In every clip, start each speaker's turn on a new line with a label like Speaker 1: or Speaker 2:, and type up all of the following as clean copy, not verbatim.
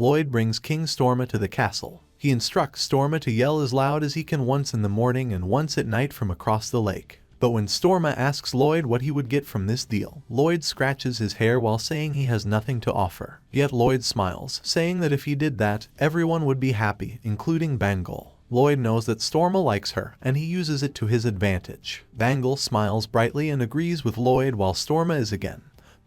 Speaker 1: Lloyd brings King Storma to the castle. He instructs Storma to yell as loud as he can once in the morning and once at night from across the lake. But when Storma asks Lloyd what he would get from this deal, Lloyd scratches his hair while saying he has nothing to offer. Yet Lloyd smiles, saying that if he did that, everyone would be happy, including Bangul. Lloyd knows that Storma likes her, and he uses it to his advantage. Bangul smiles brightly and agrees with Lloyd while Storma is again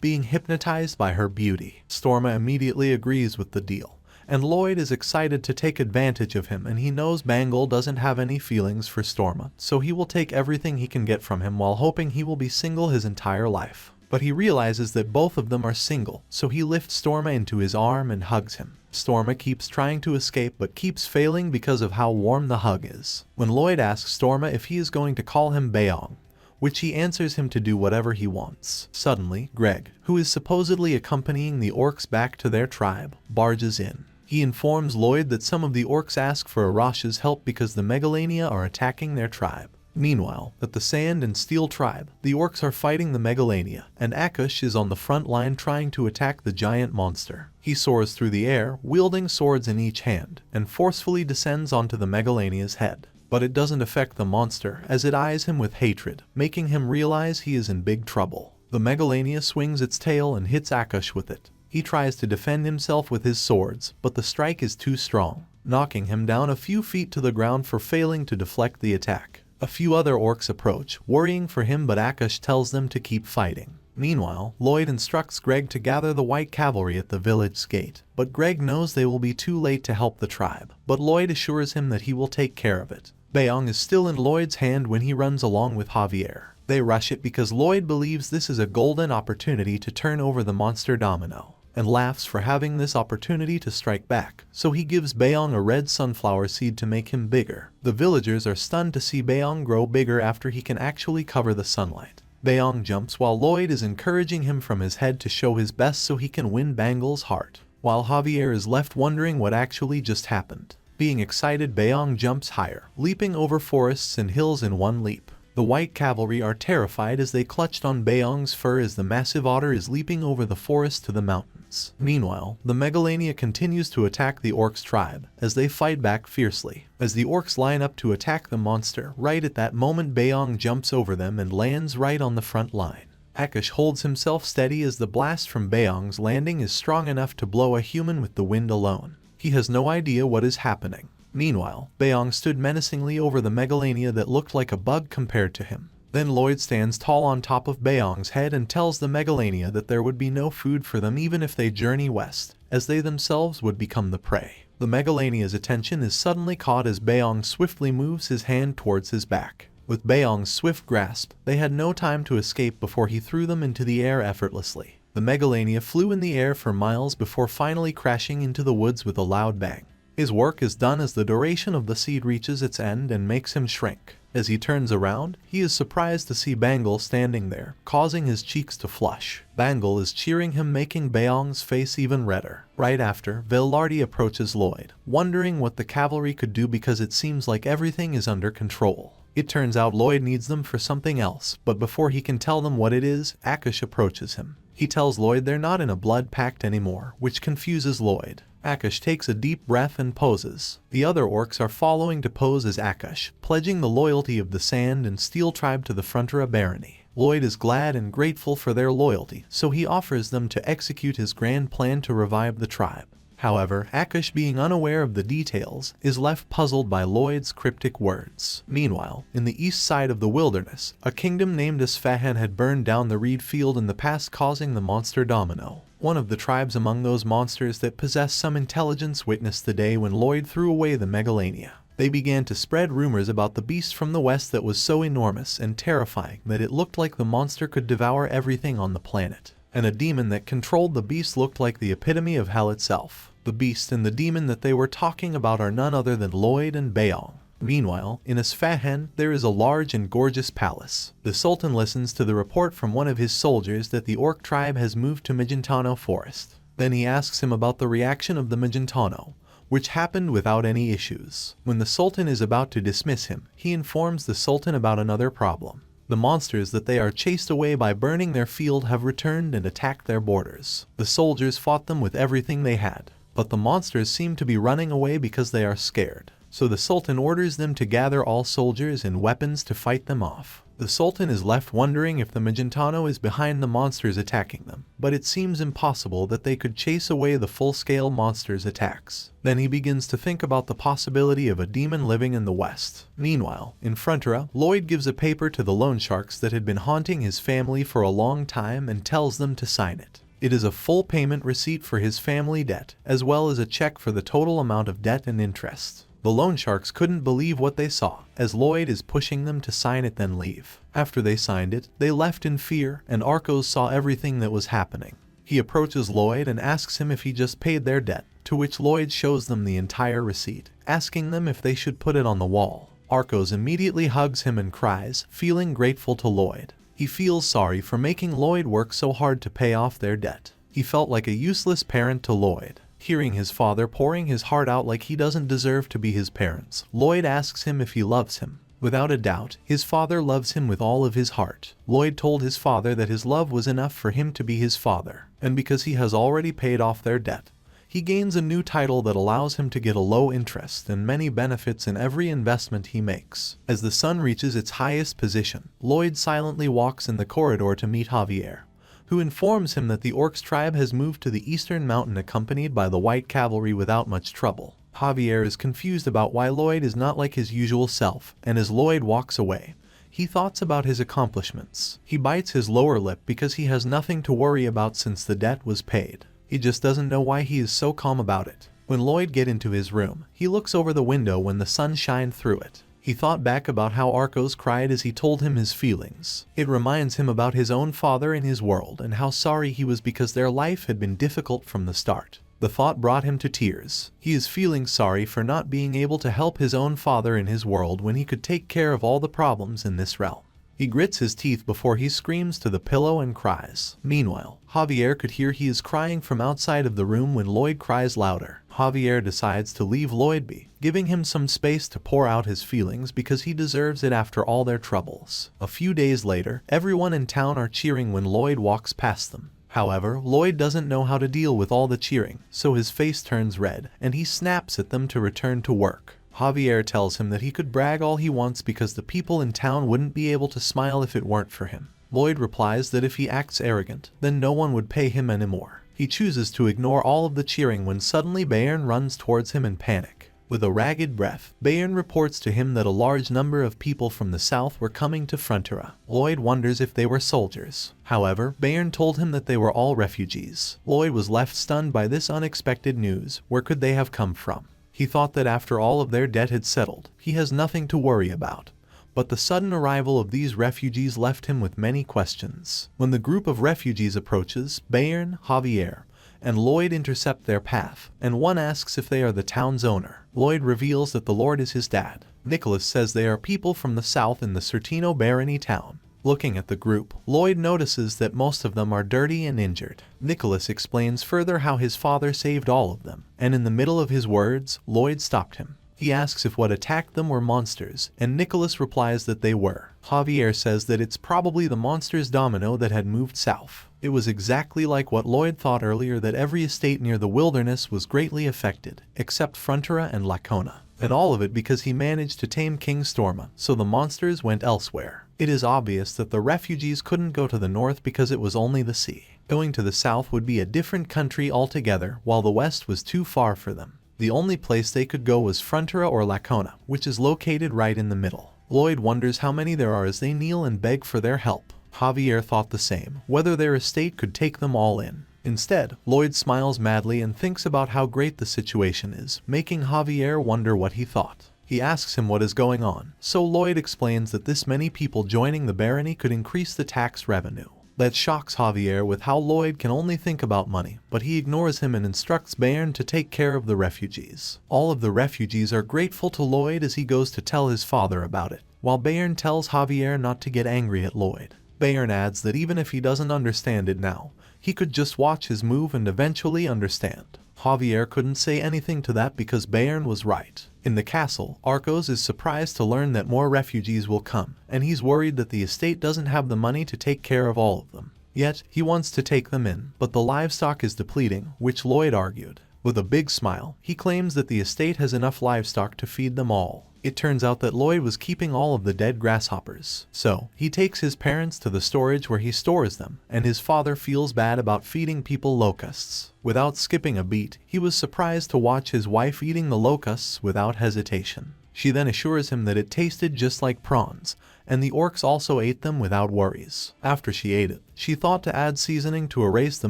Speaker 1: being hypnotized by her beauty. Storma immediately agrees with the deal, and Lloyd is excited to take advantage of him, and he knows Bangul doesn't have any feelings for Storma, so he will take everything he can get from him while hoping he will be single his entire life. But he realizes that both of them are single, so he lifts Storma into his arm and hugs him. Storma keeps trying to escape but keeps failing because of how warm the hug is. When Lloyd asks Storma if he is going to call him Beong, which he answers him to do whatever he wants. Suddenly, Greg, who is supposedly accompanying the orcs back to their tribe, barges in. He informs Lloyd that some of the orcs ask for Arash's help because the Megalania are attacking their tribe. Meanwhile, at the Sand and Steel tribe, the orcs are fighting the Megalania, and Akush is on the front line trying to attack the giant monster. He soars through the air, wielding swords in each hand, and forcefully descends onto the Megalania's head. But it doesn't affect the monster, as it eyes him with hatred, making him realize he is in big trouble. The Megalania swings its tail and hits Akush with it. He tries to defend himself with his swords, but the strike is too strong, knocking him down a few feet to the ground for failing to deflect the attack. A few other orcs approach, worrying for him, but Akush tells them to keep fighting. Meanwhile, Lloyd instructs Greg to gather the white cavalry at the village gate, but Greg knows they will be too late to help the tribe, but Lloyd assures him that he will take care of it. Beong is still in Lloyd's hand when he runs along with Javier. They rush it because Lloyd believes this is a golden opportunity to turn over the monster domino, and laughs for having this opportunity to strike back, so he gives Beong a red sunflower seed to make him bigger. The villagers are stunned to see Beong grow bigger after he can actually cover the sunlight. Beong jumps while Lloyd is encouraging him from his head to show his best so he can win Bangul's heart, while Javier is left wondering what actually just happened. Being excited, Beong jumps higher, leaping over forests and hills in one leap. The white cavalry are terrified as they clutched on Beong's fur as the massive otter is leaping over the forest to the mountains. Meanwhile, the Megalania continues to attack the orcs tribe, as they fight back fiercely. As the orcs line up to attack the monster, right at that moment Beong jumps over them and lands right on the front line. Akush holds himself steady as the blast from Beong's landing is strong enough to blow a human with the wind alone. He has no idea what is happening. Meanwhile, Beong stood menacingly over the Megalania that looked like a bug compared to him. Then Lloyd stands tall on top of Beong's head and tells the Megalania that there would be no food for them even if they journey west, as they themselves would become the prey. The Megalania's attention is suddenly caught as Beong swiftly moves his hand towards his back. With Beong's swift grasp, they had no time to escape before he threw them into the air effortlessly. The Megalania flew in the air for miles before finally crashing into the woods with a loud bang. His work is done as the duration of the seed reaches its end and makes him shrink. As he turns around, he is surprised to see Bangul standing there, causing his cheeks to flush. Bangul is cheering him, making Beong's face even redder. Right after, Velarde approaches Lloyd, wondering what the cavalry could do because it seems like everything is under control. It turns out Lloyd needs them for something else, but before he can tell them what it is, Akush approaches him. He tells Lloyd they're not in a blood pact anymore, which confuses Lloyd. Akush takes a deep breath and poses. The other orcs are following to pose as Akush, pledging the loyalty of the Sand and Steel tribe to the Frontera barony. Lloyd is glad and grateful for their loyalty, so he offers them to execute his grand plan to revive the tribe. However, Akush, being unaware of the details, is left puzzled by Lloyd's cryptic words. Meanwhile, in the east side of the wilderness, a kingdom named Isfahan had burned down the reed field in the past, causing the monster domino. One of the tribes among those monsters that possess some intelligence witnessed the day when Lloyd threw away the Megalania. They began to spread rumors about the beast from the west that was so enormous and terrifying that it looked like the monster could devour everything on the planet. And a demon that controlled the beast looked like the epitome of hell itself. The beast and the demon that they were talking about are none other than Lloyd and Beong. Meanwhile, in Isfahan, there is a large and gorgeous palace. The Sultan listens to the report from one of his soldiers that the orc tribe has moved to Magentano Forest. Then he asks him about the reaction of the Magentano, which happened without any issues. When the Sultan is about to dismiss him, he informs the Sultan about another problem. The monsters that they are chased away by burning their field have returned and attacked their borders. The soldiers fought them with everything they had. but the monsters seem to be running away because they are scared. So the Sultan orders them to gather all soldiers and weapons to fight them off. The Sultan is left wondering if the Magentano is behind the monsters attacking them, but it seems impossible that they could chase away the full-scale monsters' attacks. Then he begins to think about the possibility of a demon living in the west. Meanwhile, in Frontera, Lloyd gives a paper to the loan sharks that had been haunting his family for a long time and tells them to sign it. It is a full payment receipt for his family debt, as well as a check for the total amount of debt and interest. The loan sharks couldn't believe what they saw, as Lloyd is pushing them to sign it then leave. After they signed it, they left in fear, and Arcos saw everything that was happening. He approaches Lloyd and asks him if he just paid their debt, to which Lloyd shows them the entire receipt, asking them if they should put it on the wall. Arcos immediately hugs him and cries, feeling grateful to Lloyd. He feels sorry for making Lloyd work so hard to pay off their debt. He felt like a useless parent to Lloyd. Hearing his father pouring his heart out like he doesn't deserve to be his parents, Lloyd asks him if he loves him. Without a doubt, his father loves him with all of his heart. Lloyd told his father that his love was enough for him to be his father, and because he has already paid off their debt, he gains a new title that allows him to get a low interest and many benefits in every investment he makes. As the sun reaches its highest position, Lloyd silently walks in the corridor to meet Javier, who informs him that the Orcs tribe has moved to the eastern mountain accompanied by the white cavalry without much trouble. Javier is confused about why Lloyd is not like his usual self, and as Lloyd walks away, he thoughts about his accomplishments. He bites his lower lip because he has nothing to worry about since the debt was paid. He just doesn't know why he is so calm about it. When Lloyd gets into his room, he looks over the window when the sun shines through it. He thought back about how Arcos cried as he told him his feelings. It reminds him about his own father and his world and how sorry he was because their life had been difficult from the start. The thought brought him to tears. He is feeling sorry for not being able to help his own father in his world when he could take care of all the problems in this realm. He grits his teeth before he screams to the pillow and cries. Meanwhile, Javier could hear he is crying from outside of the room when Lloyd cries louder. Javier decides to leave Lloyd be, giving him some space to pour out his feelings because he deserves it after all their troubles. A few days later, everyone in town are cheering when Lloyd walks past them. However, Lloyd doesn't know how to deal with all the cheering, so his face turns red, and he snaps at them to return to work. Javier tells him that he could brag all he wants because the people in town wouldn't be able to smile if it weren't for him. Lloyd replies that if he acts arrogant, then no one would pay him anymore. He chooses to ignore all of the cheering when suddenly Bayern runs towards him in panic. With a ragged breath, Bayern reports to him that a large number of people from the south were coming to Frontera. Lloyd wonders if they were soldiers. However, Bayern told him that they were all refugees. Lloyd was left stunned by this unexpected news. Where could they have come from? He thought that after all of their debt had settled, he has nothing to worry about. But the sudden arrival of these refugees left him with many questions. When the group of refugees approaches, Bayern, Javier, and Lloyd intercept their path, and one asks if they are the town's owner. Lloyd reveals that the Lord is his dad. Nicholas says they are people from the south in the Certino barony town. Looking at the group, Lloyd notices that most of them are dirty and injured. Nicholas explains further how his father saved all of them, and in the middle of his words, Lloyd stopped him. He asks if what attacked them were monsters, and Nicholas replies that they were. Javier says that it's probably the monsters Domino that had moved south. It was exactly like what Lloyd thought earlier, that every estate near the wilderness was greatly affected, except Frontera and Lacona. And all of it because he managed to tame King Storma, so the monsters went elsewhere. It is obvious that the refugees couldn't go to the north because it was only the sea. Going to the south would be a different country altogether, while the west was too far for them. The only place they could go was Frontera or Lacona, which is located right in the middle. Lloyd wonders how many there are as they kneel and beg for their help. Javier thought the same, whether their estate could take them all in. Instead, Lloyd smiles madly and thinks about how great the situation is, making Javier wonder what he thought. He asks him what is going on, so Lloyd explains that this many people joining the barony could increase the tax revenue. That shocks Javier with how Lloyd can only think about money, but he ignores him and instructs Bayern to take care of the refugees. All of the refugees are grateful to Lloyd as he goes to tell his father about it, while Bayern tells Javier not to get angry at Lloyd. Bayern adds that even if he doesn't understand it now, he could just watch his move and eventually understand. Javier couldn't say anything to that because Bayern was right. In the castle, Arcos is surprised to learn that more refugees will come, and he's worried that the estate doesn't have the money to take care of all of them. Yet, he wants to take them in, but the livestock is depleting, which Lloyd argued. With a big smile, he claims that the estate has enough livestock to feed them all. It turns out that Lloyd was keeping all of the dead grasshoppers. So, he takes his parents to the storage where he stores them, and his father feels bad about feeding people locusts. Without skipping a beat, he was surprised to watch his wife eating the locusts without hesitation. She then assures him that it tasted just like prawns, and the orcs also ate them without worries. After she ate it, she thought to add seasoning to erase the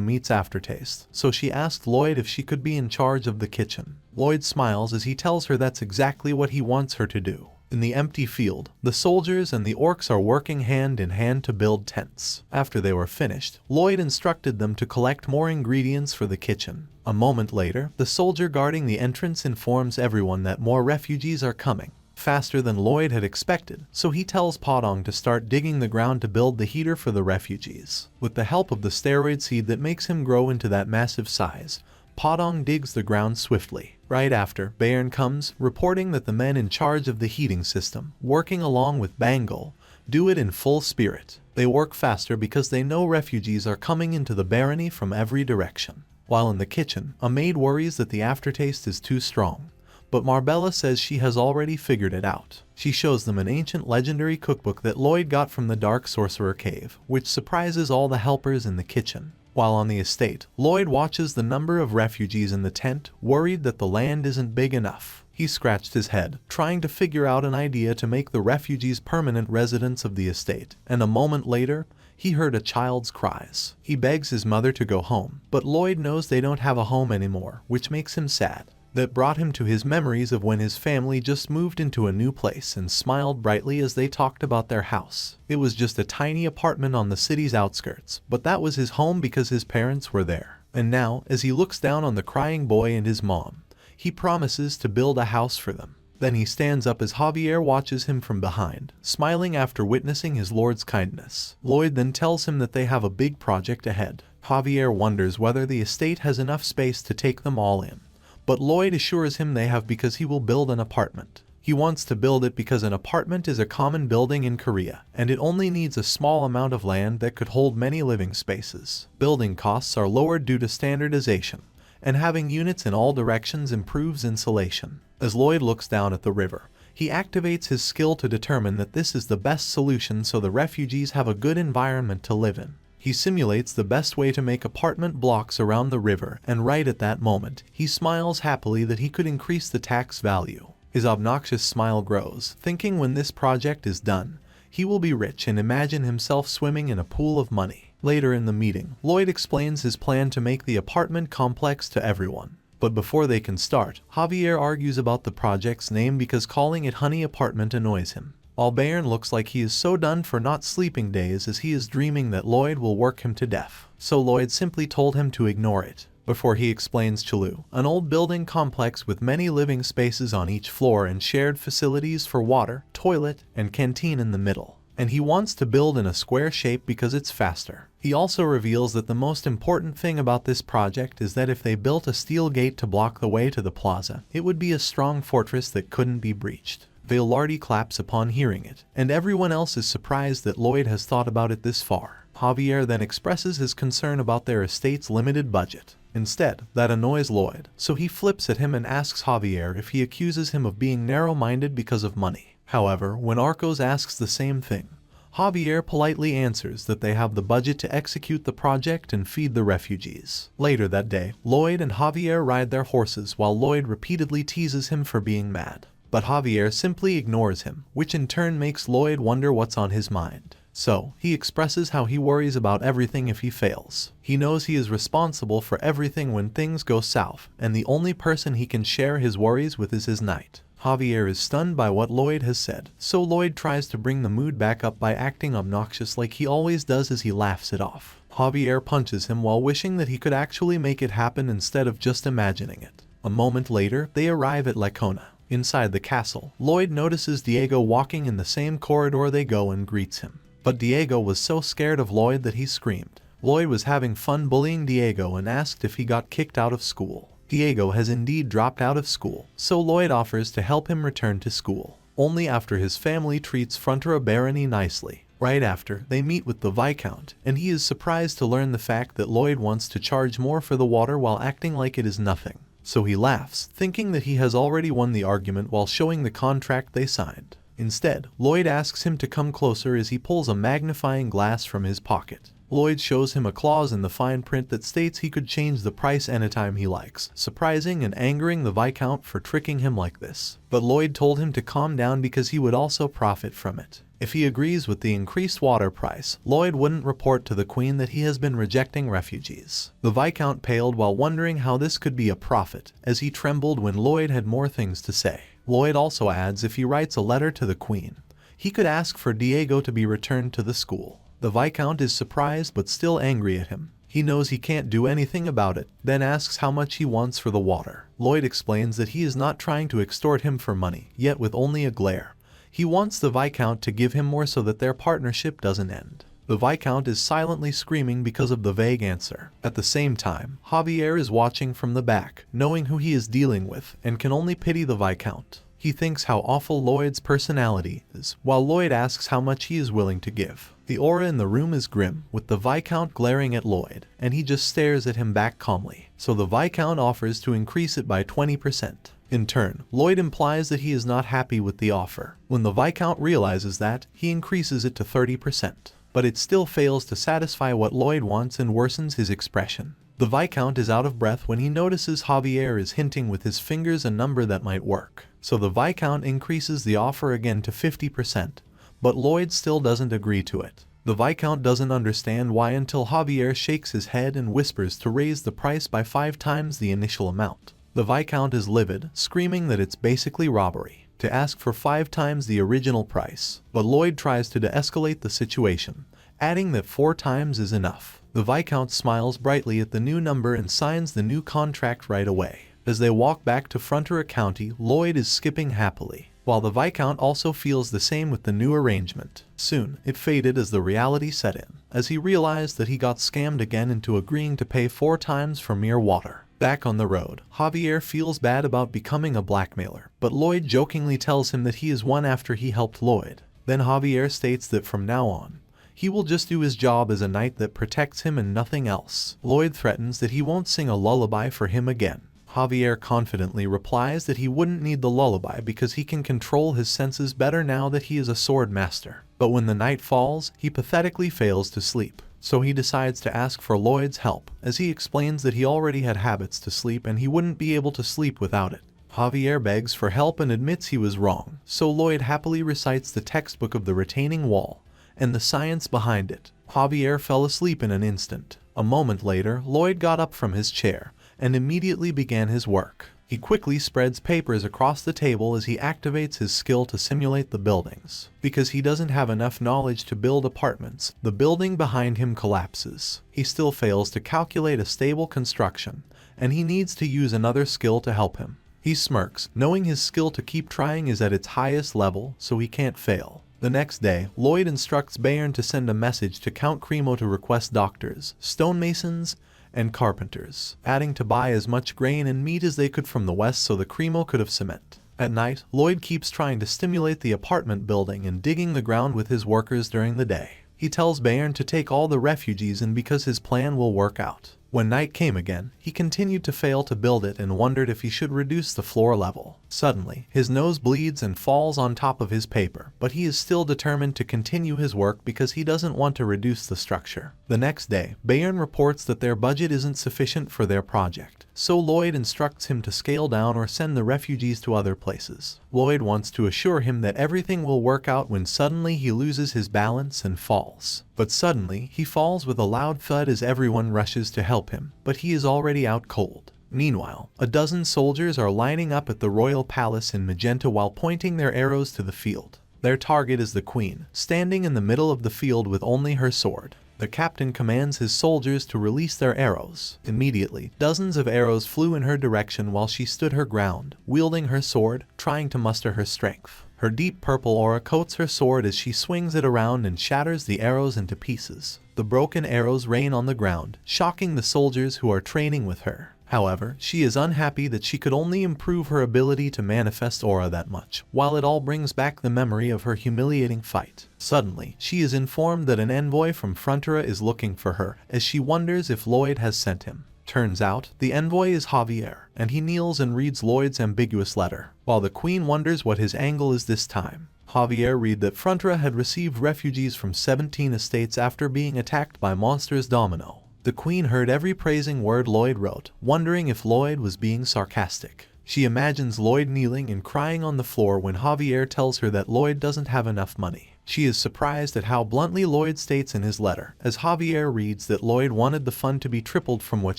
Speaker 1: meat's aftertaste, so she asked Lloyd if she could be in charge of the kitchen. Lloyd smiles as he tells her that's exactly what he wants her to do. In the empty field, the soldiers and the orcs are working hand in hand to build tents. After they were finished, Lloyd instructed them to collect more ingredients for the kitchen. A moment later, the soldier guarding the entrance informs everyone that more refugees are coming, faster than Lloyd had expected, so he tells Podong to start digging the ground to build the heater for the refugees. With the help of the steroid seed that makes him grow into that massive size, Podong digs the ground swiftly. Right after, Bayern comes, reporting that the men in charge of the heating system, working along with Bangul, do it in full spirit. They work faster because they know refugees are coming into the barony from every direction. While in the kitchen, a maid worries that the aftertaste is too strong, but Marbella says she has already figured it out. She shows them an ancient legendary cookbook that Lloyd got from the Dark Sorcerer Cave, which surprises all the helpers in the kitchen. While on the estate, Lloyd watches the number of refugees in the tent, worried that the land isn't big enough. He scratched his head, trying to figure out an idea to make the refugees permanent residents of the estate, and a moment later, he heard a child's cries. He begs his mother to go home, but Lloyd knows they don't have a home anymore, which makes him sad. That brought him to his memories of when his family just moved into a new place and smiled brightly as they talked about their house. It was just a tiny apartment on the city's outskirts, but that was his home because his parents were there. And now, as he looks down on the crying boy and his mom, he promises to build a house for them. Then he stands up as Javier watches him from behind, smiling after witnessing his lord's kindness. Lloyd then tells him that they have a big project ahead. Javier wonders whether the estate has enough space to take them all in, but Lloyd assures him they have because he will build an apartment. He wants to build it because an apartment is a common building in Korea, and it only needs a small amount of land that could hold many living spaces. Building costs are lowered due to standardization, and having units in all directions improves insulation. As Lloyd looks down at the river, he activates his skill to determine that this is the best solution so the refugees have a good environment to live in. He simulates the best way to make apartment blocks around the river, and right at that moment, he smiles happily that he could increase the tax value. His obnoxious smile grows, thinking when this project is done, he will be rich and imagine himself swimming in a pool of money. Later in the meeting, Lloyd explains his plan to make the apartment complex to everyone. But before they can start, Javier argues about the project's name because calling it Honey Apartment annoys him. While Bayern looks like he is so done for not sleeping days as he is dreaming that Lloyd will work him to death. So Lloyd simply told him to ignore it. Before he explains Chalu, an old building complex with many living spaces on each floor and shared facilities for water, toilet, and canteen in the middle. And he wants to build in a square shape because it's faster. He also reveals that the most important thing about this project is that if they built a steel gate to block the way to the plaza, it would be a strong fortress that couldn't be breached. Velarde claps upon hearing it, and everyone else is surprised that Lloyd has thought about it this far. Javier then expresses his concern about their estate's limited budget. Instead, that annoys Lloyd, so he flips at him and asks Javier if he accuses him of being narrow-minded because of money. However, when Arcos asks the same thing, Javier politely answers that they have the budget to execute the project and feed the refugees. Later that day, Lloyd and Javier ride their horses while Lloyd repeatedly teases him for being mad. But Javier simply ignores him, which in turn makes Lloyd wonder what's on his mind. So, he expresses how he worries about everything if he fails. He knows he is responsible for everything when things go south, and the only person he can share his worries with is his knight. Javier is stunned by what Lloyd has said, so Lloyd tries to bring the mood back up by acting obnoxious like he always does as he laughs it off. Javier punches him while wishing that he could actually make it happen instead of just imagining it. A moment later, they arrive at Lacona. Inside the castle, Lloyd notices Diego walking in the same corridor they go and greets him. But Diego was so scared of Lloyd that he screamed. Lloyd was having fun bullying Diego and asked if he got kicked out of school. Diego has indeed dropped out of school, so Lloyd offers to help him return to school. Only after his family treats Frontera Barony nicely. Right after, they meet with the Viscount, and he is surprised to learn the fact that Lloyd wants to charge more for the water while acting like it is nothing. so he laughs, thinking that he has already won the argument while showing the contract they signed. Instead, Lloyd asks him to come closer as he pulls a magnifying glass from his pocket. Lloyd shows him a clause in the fine print that states he could change the price anytime he likes, surprising and angering the Viscount for tricking him like this. But Lloyd told him to calm down because he would also profit from it. If he agrees with the increased water price, Lloyd wouldn't report to the Queen that he has been rejecting refugees. The Viscount paled while wondering how this could be a profit, as he trembled when Lloyd had more things to say. Lloyd also adds if he writes a letter to the Queen, he could ask for Diego to be returned to the school. The Viscount is surprised but still angry at him. He knows he can't do anything about it, then asks how much he wants for the water. Lloyd explains that he is not trying to extort him for money, yet with only a glare. He wants the Viscount to give him more so that their partnership doesn't end. The Viscount is silently screaming because of the vague answer. At the same time, Javier is watching from the back, knowing who he is dealing with, and can only pity the Viscount. He thinks how awful Lloyd's personality is, while Lloyd asks how much he is willing to give. The aura in the room is grim, with the Viscount glaring at Lloyd, and he just stares at him back calmly. So the Viscount offers to increase it by 20%. In turn, Lloyd implies that he is not happy with the offer. When the Viscount realizes that, he increases it to 30%. But it still fails to satisfy what Lloyd wants and worsens his expression. The Viscount is out of breath when he notices Javier is hinting with his fingers a number that might work. So the Viscount increases the offer again to 50%, but Lloyd still doesn't agree to it. The Viscount doesn't understand why until Javier shakes his head and whispers to raise the price by 5 times the initial amount. The Viscount is livid, screaming that it's basically robbery to ask for 5 times the original price, but Lloyd tries to de-escalate the situation, adding that 4 times is enough. The Viscount smiles brightly at the new number and signs the new contract right away. As they walk back to Frontier County, Lloyd is skipping happily, while the Viscount also feels the same with the new arrangement. Soon, it faded as the reality set in, as he realized that he got scammed again into agreeing to pay 4 times for mere water. Back on the road, Javier feels bad about becoming a blackmailer, but Lloyd jokingly tells him that he is one after he helped Lloyd. Then Javier states that from now on, he will just do his job as a knight that protects him and nothing else. Lloyd threatens that he won't sing a lullaby for him again. Javier confidently replies that he wouldn't need the lullaby because he can control his senses better now that he is a sword master. But when the night falls, he pathetically fails to sleep. So he decides to ask for Lloyd's help, as he explains that he already had habits to sleep and he wouldn't be able to sleep without it. Javier begs for help and admits he was wrong, so Lloyd happily recites the textbook of the retaining wall and the science behind it. Javier fell asleep in an instant. A moment later, Lloyd got up from his chair and immediately began his work. He quickly spreads papers across the table as he activates his skill to simulate the buildings. Because he doesn't have enough knowledge to build apartments, the building behind him collapses. He still fails to calculate a stable construction, and he needs to use another skill to help him. He smirks, knowing his skill to keep trying is at its highest level, so he can't fail. The next day, Lloyd instructs Bayern to send a message to Count Cremo to request doctors, stonemasons, and carpenters, adding to buy as much grain and meat as they could from the west so the Cremo could have cement. At night, Lloyd keeps trying to stimulate the apartment building and digging the ground with his workers during the day. He tells Bayern to take all the refugees in because his plan will work out. When night came again, he continued to fail to build it and wondered if he should reduce the floor level. Suddenly, his nose bleeds and falls on top of his paper, but he is still determined to continue his work because he doesn't want to reduce the structure. The next day, Bayern reports that their budget isn't sufficient for their project, so Lloyd instructs him to scale down or send the refugees to other places. Lloyd wants to assure him that everything will work out when suddenly he loses his balance and falls. But suddenly, he falls with a loud thud as everyone rushes to help him, but he is already out cold. Meanwhile, a dozen soldiers are lining up at the royal palace in magenta while pointing their arrows to the field. Their target is the queen, standing in the middle of the field with only her sword. The captain commands his soldiers to release their arrows. Immediately, dozens of arrows flew in her direction while she stood her ground, wielding her sword, trying to muster her strength. Her deep purple aura coats her sword as she swings it around and shatters the arrows into pieces. The broken arrows rain on the ground, shocking the soldiers who are training with her. However, she is unhappy that she could only improve her ability to manifest aura that much, while it all brings back the memory of her humiliating fight. Suddenly, she is informed that an envoy from Frontier is looking for her, as she wonders if Lloyd has sent him. Turns out, the envoy is Javier, and he kneels and reads Lloyd's ambiguous letter. While the queen wonders what his angle is this time, Javier read that Frontera had received refugees from 17 estates after being attacked by monsters Domino. The queen heard every praising word Lloyd wrote, wondering if Lloyd was being sarcastic. She imagines Lloyd kneeling and crying on the floor when Javier tells her that Lloyd doesn't have enough money. She is surprised at how bluntly Lloyd states in his letter, as Javier reads that Lloyd wanted the fund to be tripled from what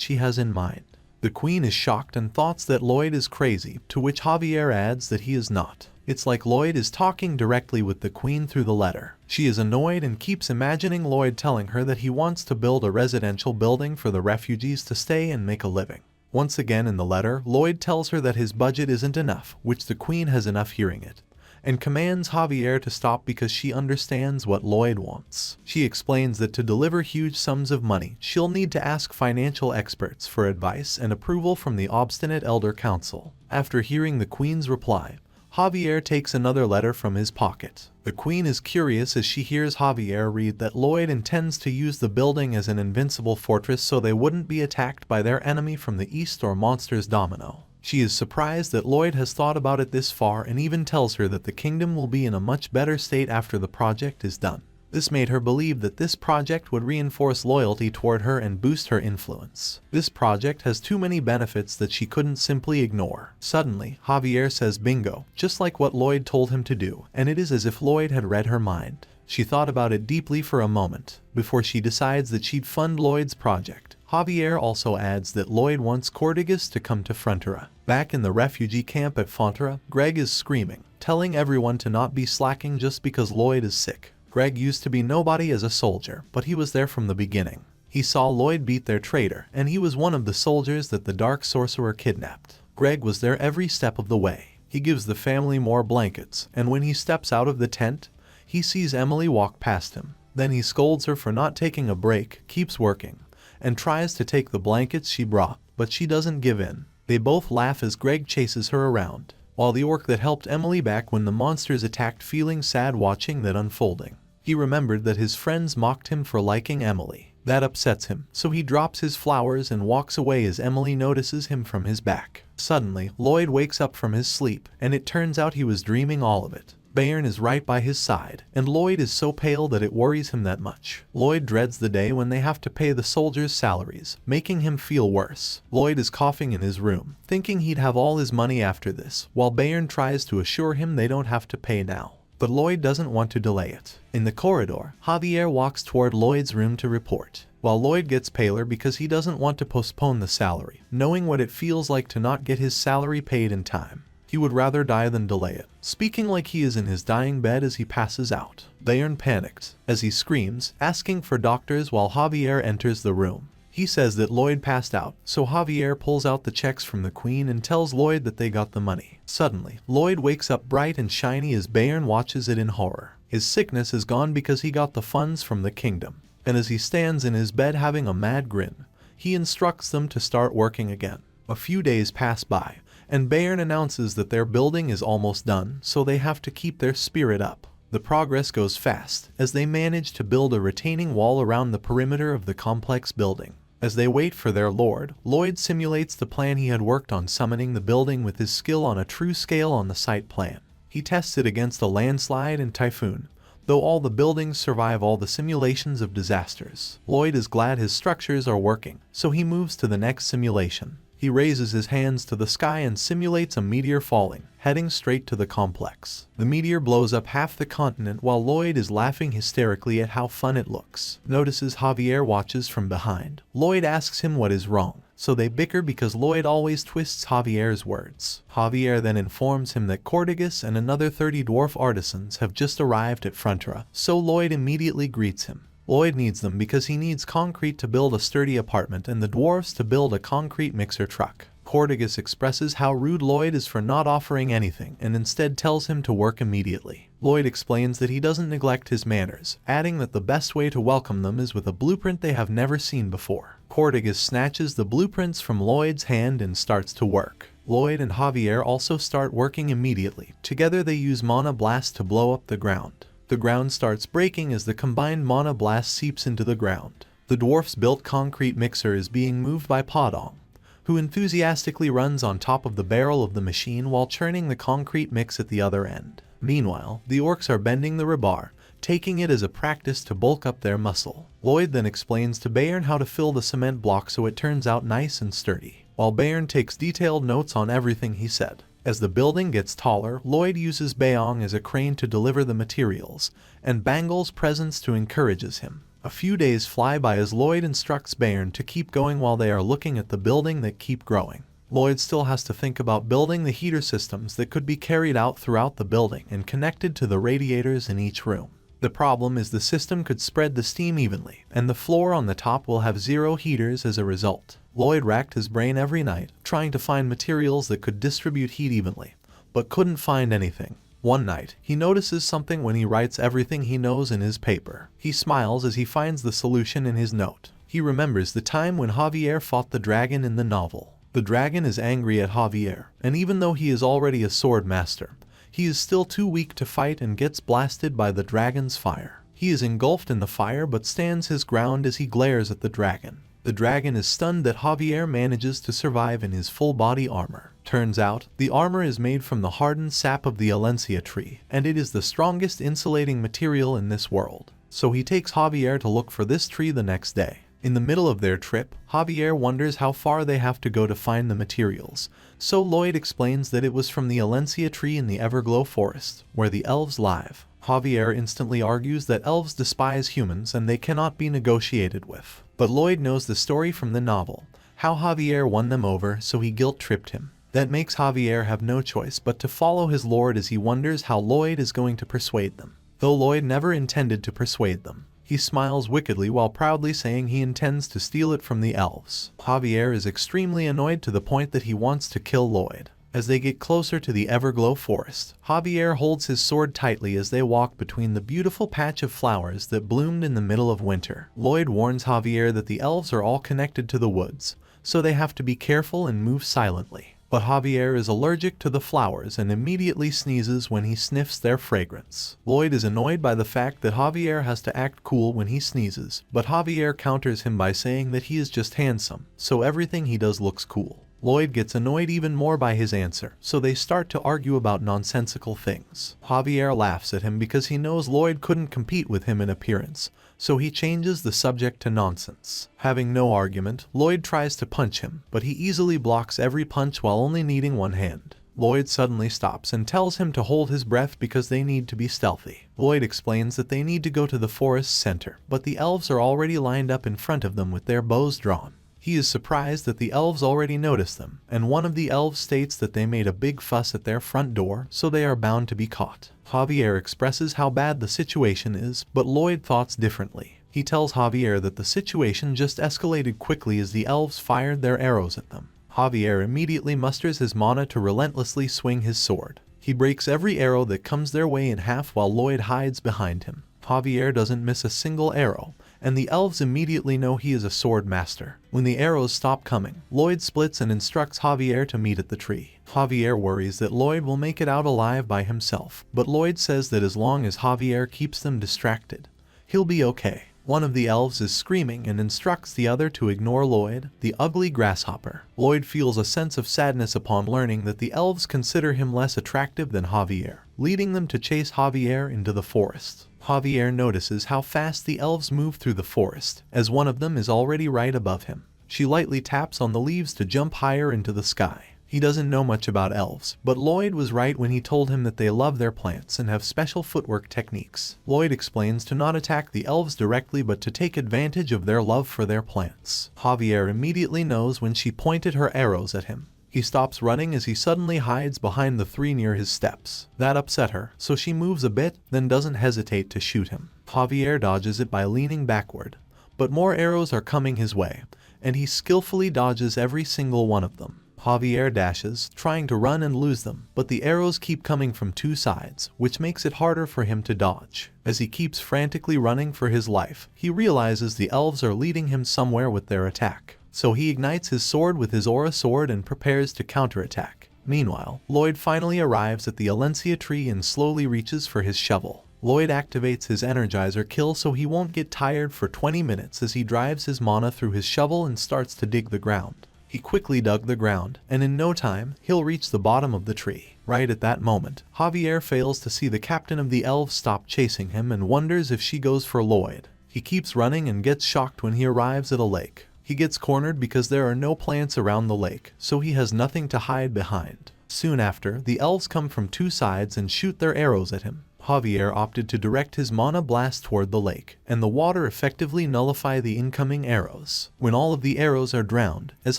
Speaker 1: she has in mind. The queen is shocked and thoughts that Lloyd is crazy, to which Javier adds that he is not. It's like Lloyd is talking directly with the queen through the letter. She is annoyed and keeps imagining Lloyd telling her that he wants to build a residential building for the refugees to stay and make a living. Once again in the letter, Lloyd tells her that his budget isn't enough, which the queen has enough hearing it, and commands Javier to stop because she understands what Lloyd wants. She explains that to deliver huge sums of money, she'll need to ask financial experts for advice and approval from the obstinate elder council. After hearing the queen's reply, Javier takes another letter from his pocket. The queen is curious as she hears Javier read that Lloyd intends to use the building as an invincible fortress so they wouldn't be attacked by their enemy from the east or monsters Domino. She is surprised that Lloyd has thought about it this far and even tells her that the kingdom will be in a much better state after the project is done. This made her believe that this project would reinforce loyalty toward her and boost her influence. This project has too many benefits that she couldn't simply ignore. Suddenly, Javier says bingo, just like what Lloyd told him to do, and it is as if Lloyd had read her mind. She thought about it deeply for a moment, before she decides that she'd fund Lloyd's project. Javier also adds that Lloyd wants Cortigas to come to Frontera. Back in the refugee camp at Frontera, Greg is screaming, telling everyone to not be slacking just because Lloyd is sick. Greg used to be nobody as a soldier, but he was there from the beginning. He saw Lloyd beat their traitor, and he was one of the soldiers that the Dark Sorcerer kidnapped. Greg was there every step of the way. He gives the family more blankets, and when he steps out of the tent, he sees Emily walk past him. Then he scolds her for not taking a break, keeps working, and tries to take the blankets she brought, but she doesn't give in. They both laugh as Greg chases her around, while the orc that helped Emily back when the monsters attacked feeling sad watching that unfolding. He remembered that his friends mocked him for liking Emily. That upsets him, so he drops his flowers and walks away as Emily notices him from his back. Suddenly, Lloyd wakes up from his sleep, and it turns out he was dreaming all of it. Bayern is right by his side, and Lloyd is so pale that it worries him that much. Lloyd dreads the day when they have to pay the soldiers' salaries, making him feel worse. Lloyd is coughing in his room, thinking he'd have all his money after this, while Bayern tries to assure him they don't have to pay now. But Lloyd doesn't want to delay it. In the corridor, Javier walks toward Lloyd's room to report, while Lloyd gets paler because he doesn't want to postpone the salary, knowing what it feels like to not get his salary paid in time. He would rather die than delay it, speaking like he is in his dying bed as he passes out. Bayern panics, as he screams, asking for doctors while Javier enters the room. He says that Lloyd passed out, so Javier pulls out the checks from the queen and tells Lloyd that they got the money. Suddenly, Lloyd wakes up bright and shiny as Bayern watches it in horror. His sickness is gone because he got the funds from the kingdom, and as he stands in his bed having a mad grin, he instructs them to start working again. A few days pass by, and Bayern announces that their building is almost done, so they have to keep their spirit up. The progress goes fast, as they manage to build a retaining wall around the perimeter of the complex building. As they wait for their lord, Lloyd simulates the plan he had worked on summoning the building with his skill on a true scale on the site plan. He tests it against a landslide and typhoon, though all the buildings survive all the simulations of disasters. Lloyd is glad his structures are working, so he moves to the next simulation. He raises his hands to the sky and simulates a meteor falling, heading straight to the complex. The meteor blows up half the continent while Lloyd is laughing hysterically at how fun it looks. Notices Javier watches from behind. Lloyd asks him what is wrong, so they bicker because Lloyd always twists Javier's words. Javier then informs him that Cortigas and another 30 dwarf artisans have just arrived at Frontera, so Lloyd immediately greets him. Lloyd needs them because he needs concrete to build a sturdy apartment and the dwarves to build a concrete mixer truck. Cortigas expresses how rude Lloyd is for not offering anything and instead tells him to work immediately. Lloyd explains that he doesn't neglect his manners, adding that the best way to welcome them is with a blueprint they have never seen before. Cortigas snatches the blueprints from Lloyd's hand and starts to work. Lloyd and Javier also start working immediately. Together they use Mana Blast to blow up the ground. The ground starts breaking as the combined Mana Blast seeps into the ground. The dwarf's built concrete mixer is being moved by Podong, who enthusiastically runs on top of the barrel of the machine while churning the concrete mix at the other end. Meanwhile, the orcs are bending the rebar, taking it as a practice to bulk up their muscle. Lloyd then explains to Bayern how to fill the cement block so it turns out nice and sturdy, while Bayern takes detailed notes on everything he said. As the building gets taller, Lloyd uses Bayong as a crane to deliver the materials, and Bangul's presence to encourages him. A few days fly by as Lloyd instructs Bayern to keep going while they are looking at the building that keep growing. Lloyd still has to think about building the heater systems that could be carried out throughout the building and connected to the radiators in each room. The problem is the system could spread the steam evenly, and the floor on the top will have 0 heaters as a result. Lloyd racked his brain every night, trying to find materials that could distribute heat evenly, but couldn't find anything. One night, he notices something when he writes everything he knows in his paper. He smiles as he finds the solution in his note. He remembers the time when Javier fought the dragon in the novel. The dragon is angry at Javier, and even though he is already a sword master, he is still too weak to fight and gets blasted by the dragon's fire. He is engulfed in the fire but stands his ground as he glares at the dragon. The dragon is stunned that Javier manages to survive in his full body armor. Turns out, the armor is made from the hardened sap of the Alencia tree, and it is the strongest insulating material in this world. So he takes Javier to look for this tree the next day. In the middle of their trip, Javier wonders how far they have to go to find the materials, so Lloyd explains that it was from the Alencia tree in the Everglow forest, where the elves live. Javier instantly argues that elves despise humans and they cannot be negotiated with. But Lloyd knows the story from the novel, how Javier won them over, so he guilt-tripped him. That makes Javier have no choice but to follow his lord as he wonders how Lloyd is going to persuade them. Though Lloyd never intended to persuade them, he smiles wickedly while proudly saying he intends to steal it from the elves. Javier is extremely annoyed to the point that he wants to kill Lloyd. As they get closer to the Everglow forest, Javier holds his sword tightly as they walk between the beautiful patch of flowers that bloomed in the middle of winter. Lloyd warns Javier that the elves are all connected to the woods, so they have to be careful and move silently. But Javier is allergic to the flowers and immediately sneezes when he sniffs their fragrance. Lloyd is annoyed by the fact that Javier has to act cool when he sneezes, but Javier counters him by saying that he is just handsome, so everything he does looks cool. Lloyd gets annoyed even more by his answer, so they start to argue about nonsensical things. Javier laughs at him because he knows Lloyd couldn't compete with him in appearance, so he changes the subject to nonsense. Having no argument, Lloyd tries to punch him, but he easily blocks every punch while only needing one hand. Lloyd suddenly stops and tells him to hold his breath because they need to be stealthy. Lloyd explains that they need to go to the forest's center, but the elves are already lined up in front of them with their bows drawn. He is surprised that the elves already noticed them, and one of the elves states that they made a big fuss at their front door, so they are bound to be caught. Javier expresses how bad the situation is, but Lloyd thoughts differently. He tells Javier that the situation just escalated quickly as the elves fired their arrows at them. Javier immediately musters his mana to relentlessly swing his sword. He breaks every arrow that comes their way in half while Lloyd hides behind him. Javier doesn't miss a single arrow, and the elves immediately know he is a sword master. When the arrows stop coming, Lloyd splits and instructs Javier to meet at the tree. Javier worries that Lloyd will make it out alive by himself, but Lloyd says that as long as Javier keeps them distracted, he'll be okay. One of the elves is screaming and instructs the other to ignore Lloyd, the ugly grasshopper. Lloyd feels a sense of sadness upon learning that the elves consider him less attractive than Javier, leading them to chase Javier into the forest. Javier notices how fast the elves move through the forest, as one of them is already right above him. She lightly taps on the leaves to jump higher into the sky. He doesn't know much about elves, but Lloyd was right when he told him that they love their plants and have special footwork techniques. Lloyd explains to not attack the elves directly but to take advantage of their love for their plants. Javier immediately knows when she pointed her arrows at him. He stops running as he suddenly hides behind the 3 near his steps. That upset her, so she moves a bit, then doesn't hesitate to shoot him. Javier dodges it by leaning backward, but more arrows are coming his way, and he skillfully dodges every single one of them. Javier dashes, trying to run and lose them, but the arrows keep coming from 2 sides, which makes it harder for him to dodge. As he keeps frantically running for his life, he realizes the elves are leading him somewhere with their attack. So he ignites his sword with his aura sword and prepares to counterattack. Meanwhile, Lloyd finally arrives at the Alencia tree and slowly reaches for his shovel. Lloyd activates his Energizer kill so he won't get tired for 20 minutes as he drives his mana through his shovel and starts to dig the ground. He quickly dug the ground, and in no time, he'll reach the bottom of the tree. Right at that moment, Javier fails to see the captain of the elves stop chasing him and wonders if she goes for Lloyd. He keeps running and gets shocked when he arrives at a lake. He gets cornered because there are no plants around the lake, so he has nothing to hide behind. Soon after, the elves come from two sides and shoot their arrows at him. Javier opted to direct his mana blast toward the lake, and the water effectively nullify the incoming arrows. When all of the arrows are drowned, as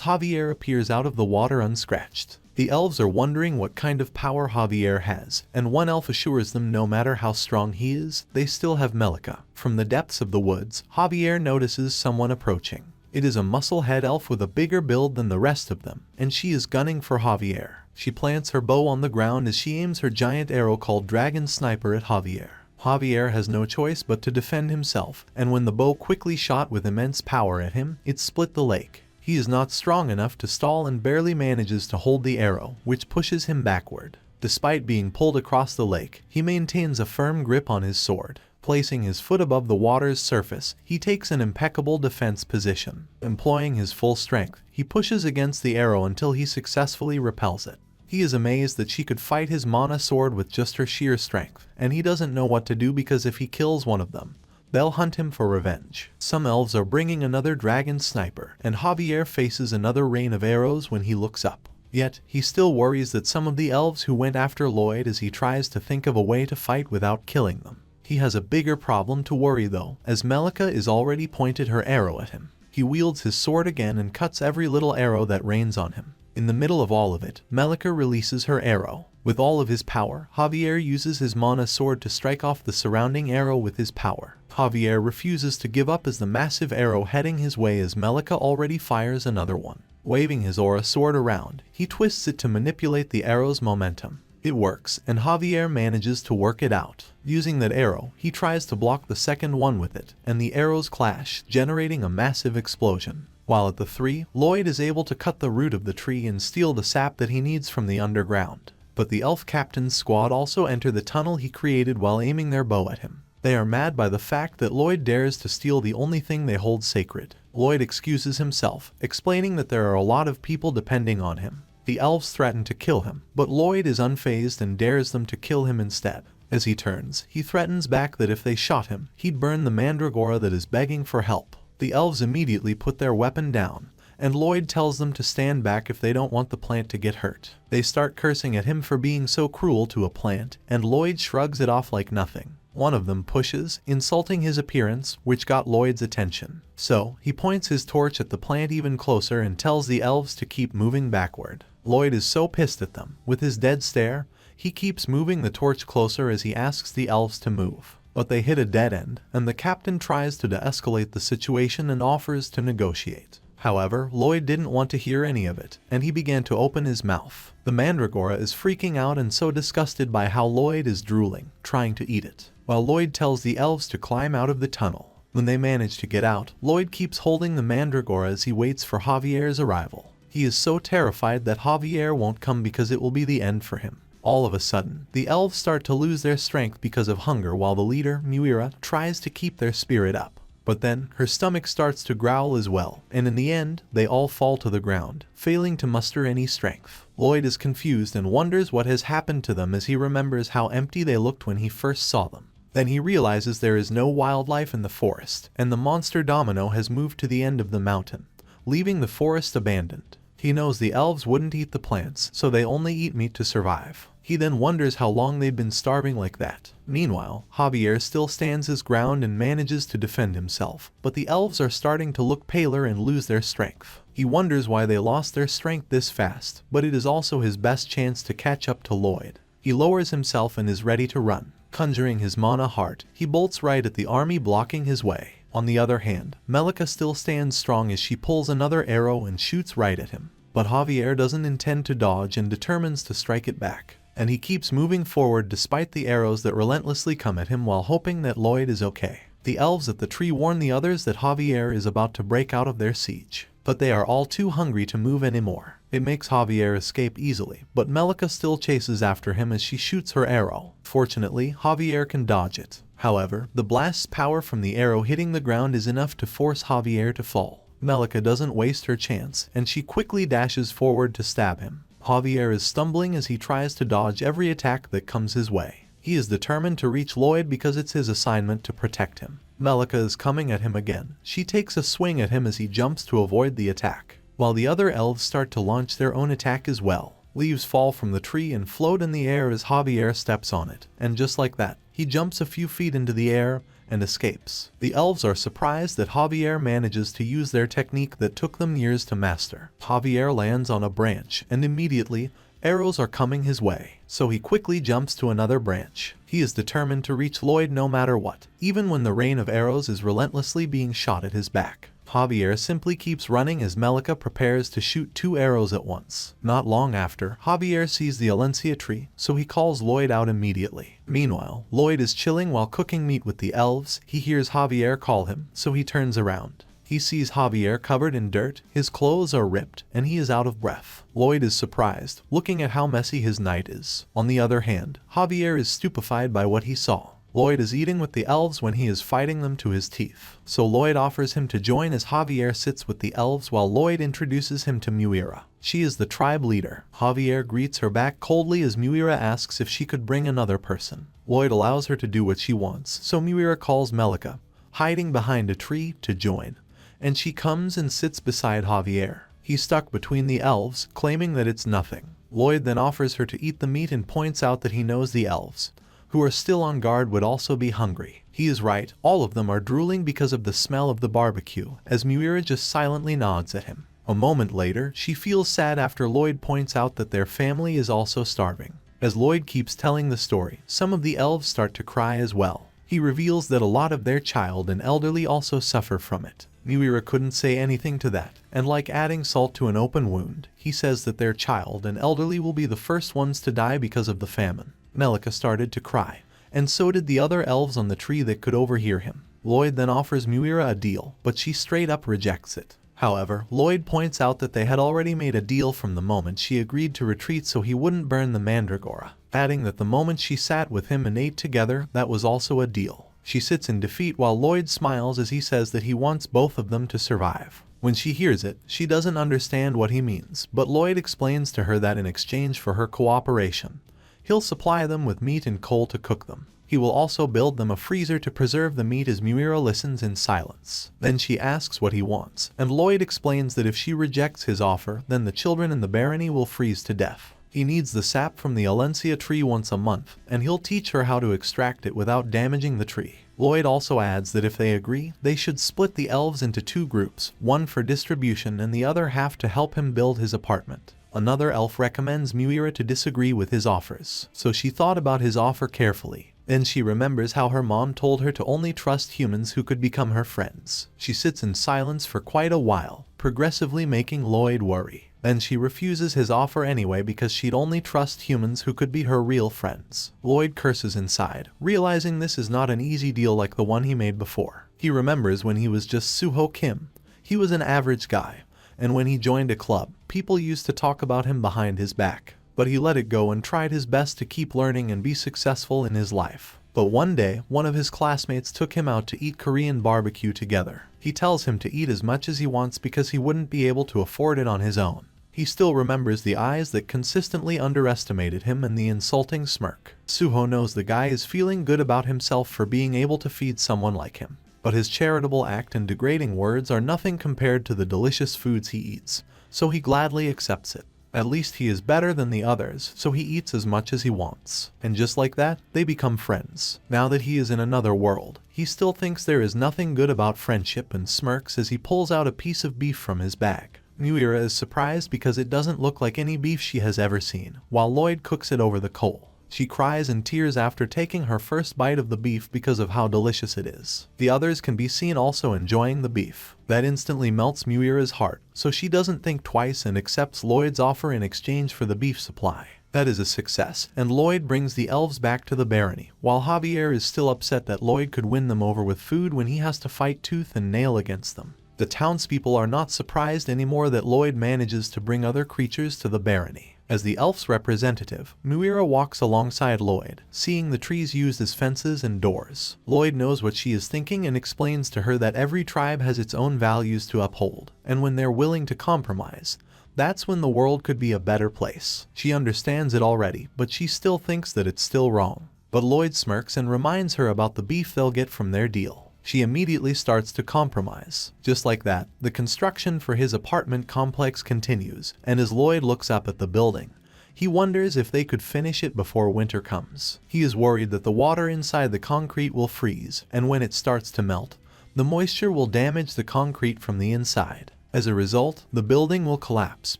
Speaker 1: Javier appears out of the water unscratched. The elves are wondering what kind of power Javier has, and one elf assures them no matter how strong he is, they still have Melika. From the depths of the woods, Javier notices someone approaching. It is a muscle-head elf with a bigger build than the rest of them, and she is gunning for Javier. She plants her bow on the ground as she aims her giant arrow called Dragon Sniper at Javier. Javier has no choice but to defend himself, and when the bow quickly shot with immense power at him, it split the lake. He is not strong enough to stall and barely manages to hold the arrow, which pushes him backward. Despite being pulled across the lake, he maintains a firm grip on his sword. Placing his foot above the water's surface, he takes an impeccable defense position. Employing his full strength, he pushes against the arrow until he successfully repels it. He is amazed that she could fight his mana sword with just her sheer strength, and he doesn't know what to do because if he kills one of them, they'll hunt him for revenge. Some elves are bringing another dragon sniper, and Javier faces another rain of arrows when he looks up. Yet, he still worries that some of the elves who went after Lloyd as he tries to think of a way to fight without killing them. He has a bigger problem to worry though, as Melika is already pointed her arrow at him. He wields his sword again and cuts every little arrow that rains on him. In the middle of all of it, Melika releases her arrow. With all of his power, Javier uses his mana sword to strike off the surrounding arrow with his power. Javier refuses to give up as the massive arrow heading his way as Melika already fires another one. Waving his aura sword around, he twists it to manipulate the arrow's momentum. It works, and Javier manages to work it out. Using that arrow, he tries to block the second one with it, and the arrows clash, generating a massive explosion. While at the 3, Lloyd is able to cut the root of the tree and steal the sap that he needs from the underground. But the elf captain's squad also enter the tunnel he created while aiming their bow at him. They are mad by the fact that Lloyd dares to steal the only thing they hold sacred. Lloyd excuses himself, explaining that there are a lot of people depending on him. The elves threaten to kill him, but Lloyd is unfazed and dares them to kill him instead. As he turns, he threatens back that if they shot him, he'd burn the mandragora that is begging for help. The elves immediately put their weapon down, and Lloyd tells them to stand back if they don't want the plant to get hurt. They start cursing at him for being so cruel to a plant, and Lloyd shrugs it off like nothing. One of them pushes, insulting his appearance, which got Lloyd's attention. So, he points his torch at the plant even closer and tells the elves to keep moving backward. Lloyd is so pissed at them. With his dead stare, he keeps moving the torch closer as he asks the elves to move. But they hit a dead end, and the captain tries to de-escalate the situation and offers to negotiate. However, Lloyd didn't want to hear any of it, and he began to open his mouth. The mandragora is freaking out and so disgusted by how Lloyd is drooling, trying to eat it, while Lloyd tells the elves to climb out of the tunnel. When they manage to get out, Lloyd keeps holding the mandragora as he waits for Javier's arrival. He is so terrified that Javier won't come because it will be the end for him. All of a sudden, the elves start to lose their strength because of hunger while the leader, Muira, tries to keep their spirit up. But then, her stomach starts to growl as well, and in the end, they all fall to the ground, failing to muster any strength. Lloyd is confused and wonders what has happened to them as he remembers how empty they looked when he first saw them. Then he realizes there is no wildlife in the forest, and the monster Domino has moved to the end of the mountain, leaving the forest abandoned. He knows the elves wouldn't eat the plants, so they only eat meat to survive. He then wonders how long they've been starving like that. Meanwhile, Javier still stands his ground and manages to defend himself, but the elves are starting to look paler and lose their strength. He wonders why they lost their strength this fast, but it is also his best chance to catch up to Lloyd. He lowers himself and is ready to run. Conjuring his mana heart, he bolts right at the army blocking his way. On the other hand, Melika still stands strong as she pulls another arrow and shoots right at him. But Javier doesn't intend to dodge and determines to strike it back. And he keeps moving forward despite the arrows that relentlessly come at him while hoping that Lloyd is okay. The elves at the tree warn the others that Javier is about to break out of their siege. But they are all too hungry to move anymore. It makes Javier escape easily, but Melika still chases after him as she shoots her arrow. Fortunately, Javier can dodge it. However, the blast's power from the arrow hitting the ground is enough to force Javier to fall. Melika doesn't waste her chance, and she quickly dashes forward to stab him. Javier is stumbling as he tries to dodge every attack that comes his way. He is determined to reach Lloyd because it's his assignment to protect him. Melika is coming at him again. She takes a swing at him as he jumps to avoid the attack, while the other elves start to launch their own attack as well. Leaves fall from the tree and float in the air as Javier steps on it, and just like that, he jumps a few feet into the air and escapes. The elves are surprised that Javier manages to use their technique that took them years to master. Javier lands on a branch, and immediately, arrows are coming his way, so he quickly jumps to another branch. He is determined to reach Lloyd no matter what, even when the rain of arrows is relentlessly being shot at his back. Javier simply keeps running as Melika prepares to shoot 2 arrows at once. Not long after, Javier sees the Alencia tree, so he calls Lloyd out immediately. Meanwhile, Lloyd is chilling while cooking meat with the elves. He hears Javier call him, so he turns around. He sees Javier covered in dirt, his clothes are ripped, and he is out of breath. Lloyd is surprised, looking at how messy his night is. On the other hand, Javier is stupefied by what he saw. Lloyd is eating with the elves when he is fighting them to his teeth, so Lloyd offers him to join as Javier sits with the elves while Lloyd introduces him to Muira. She is the tribe leader. Javier greets her back coldly as Muira asks if she could bring another person. Lloyd allows her to do what she wants, so Muira calls Melika, hiding behind a tree, to join, and she comes and sits beside Javier. He's stuck between the elves, claiming that it's nothing. Lloyd then offers her to eat the meat and points out that he knows the elves, who are still on guard, would also be hungry. He is right, all of them are drooling because of the smell of the barbecue, as Muira just silently nods at him. A moment later, she feels sad after Lloyd points out that their family is also starving. As Lloyd keeps telling the story, some of the elves start to cry as well. He reveals that a lot of their child and elderly also suffer from it. Muira couldn't say anything to that, and like adding salt to an open wound, he says that their child and elderly will be the first ones to die because of the famine. Melika started to cry, and so did the other elves on the tree that could overhear him. Lloyd then offers Muira a deal, but she straight up rejects it. However, Lloyd points out that they had already made a deal from the moment she agreed to retreat so he wouldn't burn the mandragora, adding that the moment she sat with him and ate together, that was also a deal. She sits in defeat while Lloyd smiles as he says that he wants both of them to survive. When she hears it, she doesn't understand what he means, but Lloyd explains to her that in exchange for her cooperation, he'll supply them with meat and coal to cook them. He will also build them a freezer to preserve the meat as Muira listens in silence. Then she asks what he wants, and Lloyd explains that if she rejects his offer, then the children in the barony will freeze to death. He needs the sap from the Alencia tree once a month, and he'll teach her how to extract it without damaging the tree. Lloyd also adds that if they agree, they should split the elves into 2 groups, one for distribution and the other half to help him build his apartment. Another elf recommends Muira to disagree with his offers, so she thought about his offer carefully. Then she remembers how her mom told her to only trust humans who could become her friends. She sits in silence for quite a while, progressively making Lloyd worry. Then she refuses his offer anyway because she'd only trust humans who could be her real friends. Lloyd curses inside, realizing this is not an easy deal like the one he made before. He remembers when he was just Suho Kim. He was an average guy, and when he joined a club, people used to talk about him behind his back. But he let it go and tried his best to keep learning and be successful in his life. But one day, one of his classmates took him out to eat Korean barbecue together. He tells him to eat as much as he wants because he wouldn't be able to afford it on his own. He still remembers the eyes that consistently underestimated him and the insulting smirk. Suho knows the guy is feeling good about himself for being able to feed someone like him. But his charitable act and degrading words are nothing compared to the delicious foods he eats, so he gladly accepts it. At least he is better than the others, so he eats as much as he wants. And just like that, they become friends. Now that he is in another world, he still thinks there is nothing good about friendship and smirks as he pulls out a piece of beef from his bag. Muira is surprised because it doesn't look like any beef she has ever seen, while Lloyd cooks it over the coal. She cries in tears after taking her first bite of the beef because of how delicious it is. The others can be seen also enjoying the beef. That instantly melts Muira's heart, so she doesn't think twice and accepts Lloyd's offer in exchange for the beef supply. That is a success, and Lloyd brings the elves back to the barony, while Javier is still upset that Lloyd could win them over with food when he has to fight tooth and nail against them. The townspeople are not surprised anymore that Lloyd manages to bring other creatures to the barony. As the elf's representative, Muira walks alongside Lloyd, seeing the trees used as fences and doors. Lloyd knows what she is thinking and explains to her that every tribe has its own values to uphold, and when they're willing to compromise, that's when the world could be a better place. She understands it already, but she still thinks that it's still wrong. But Lloyd smirks and reminds her about the beef they'll get from their deal. She immediately starts to compromise. Just like that, the construction for his apartment complex continues, and as Lloyd looks up at the building, he wonders if they could finish it before winter comes. He is worried that the water inside the concrete will freeze, and when it starts to melt, the moisture will damage the concrete from the inside. As a result, the building will collapse,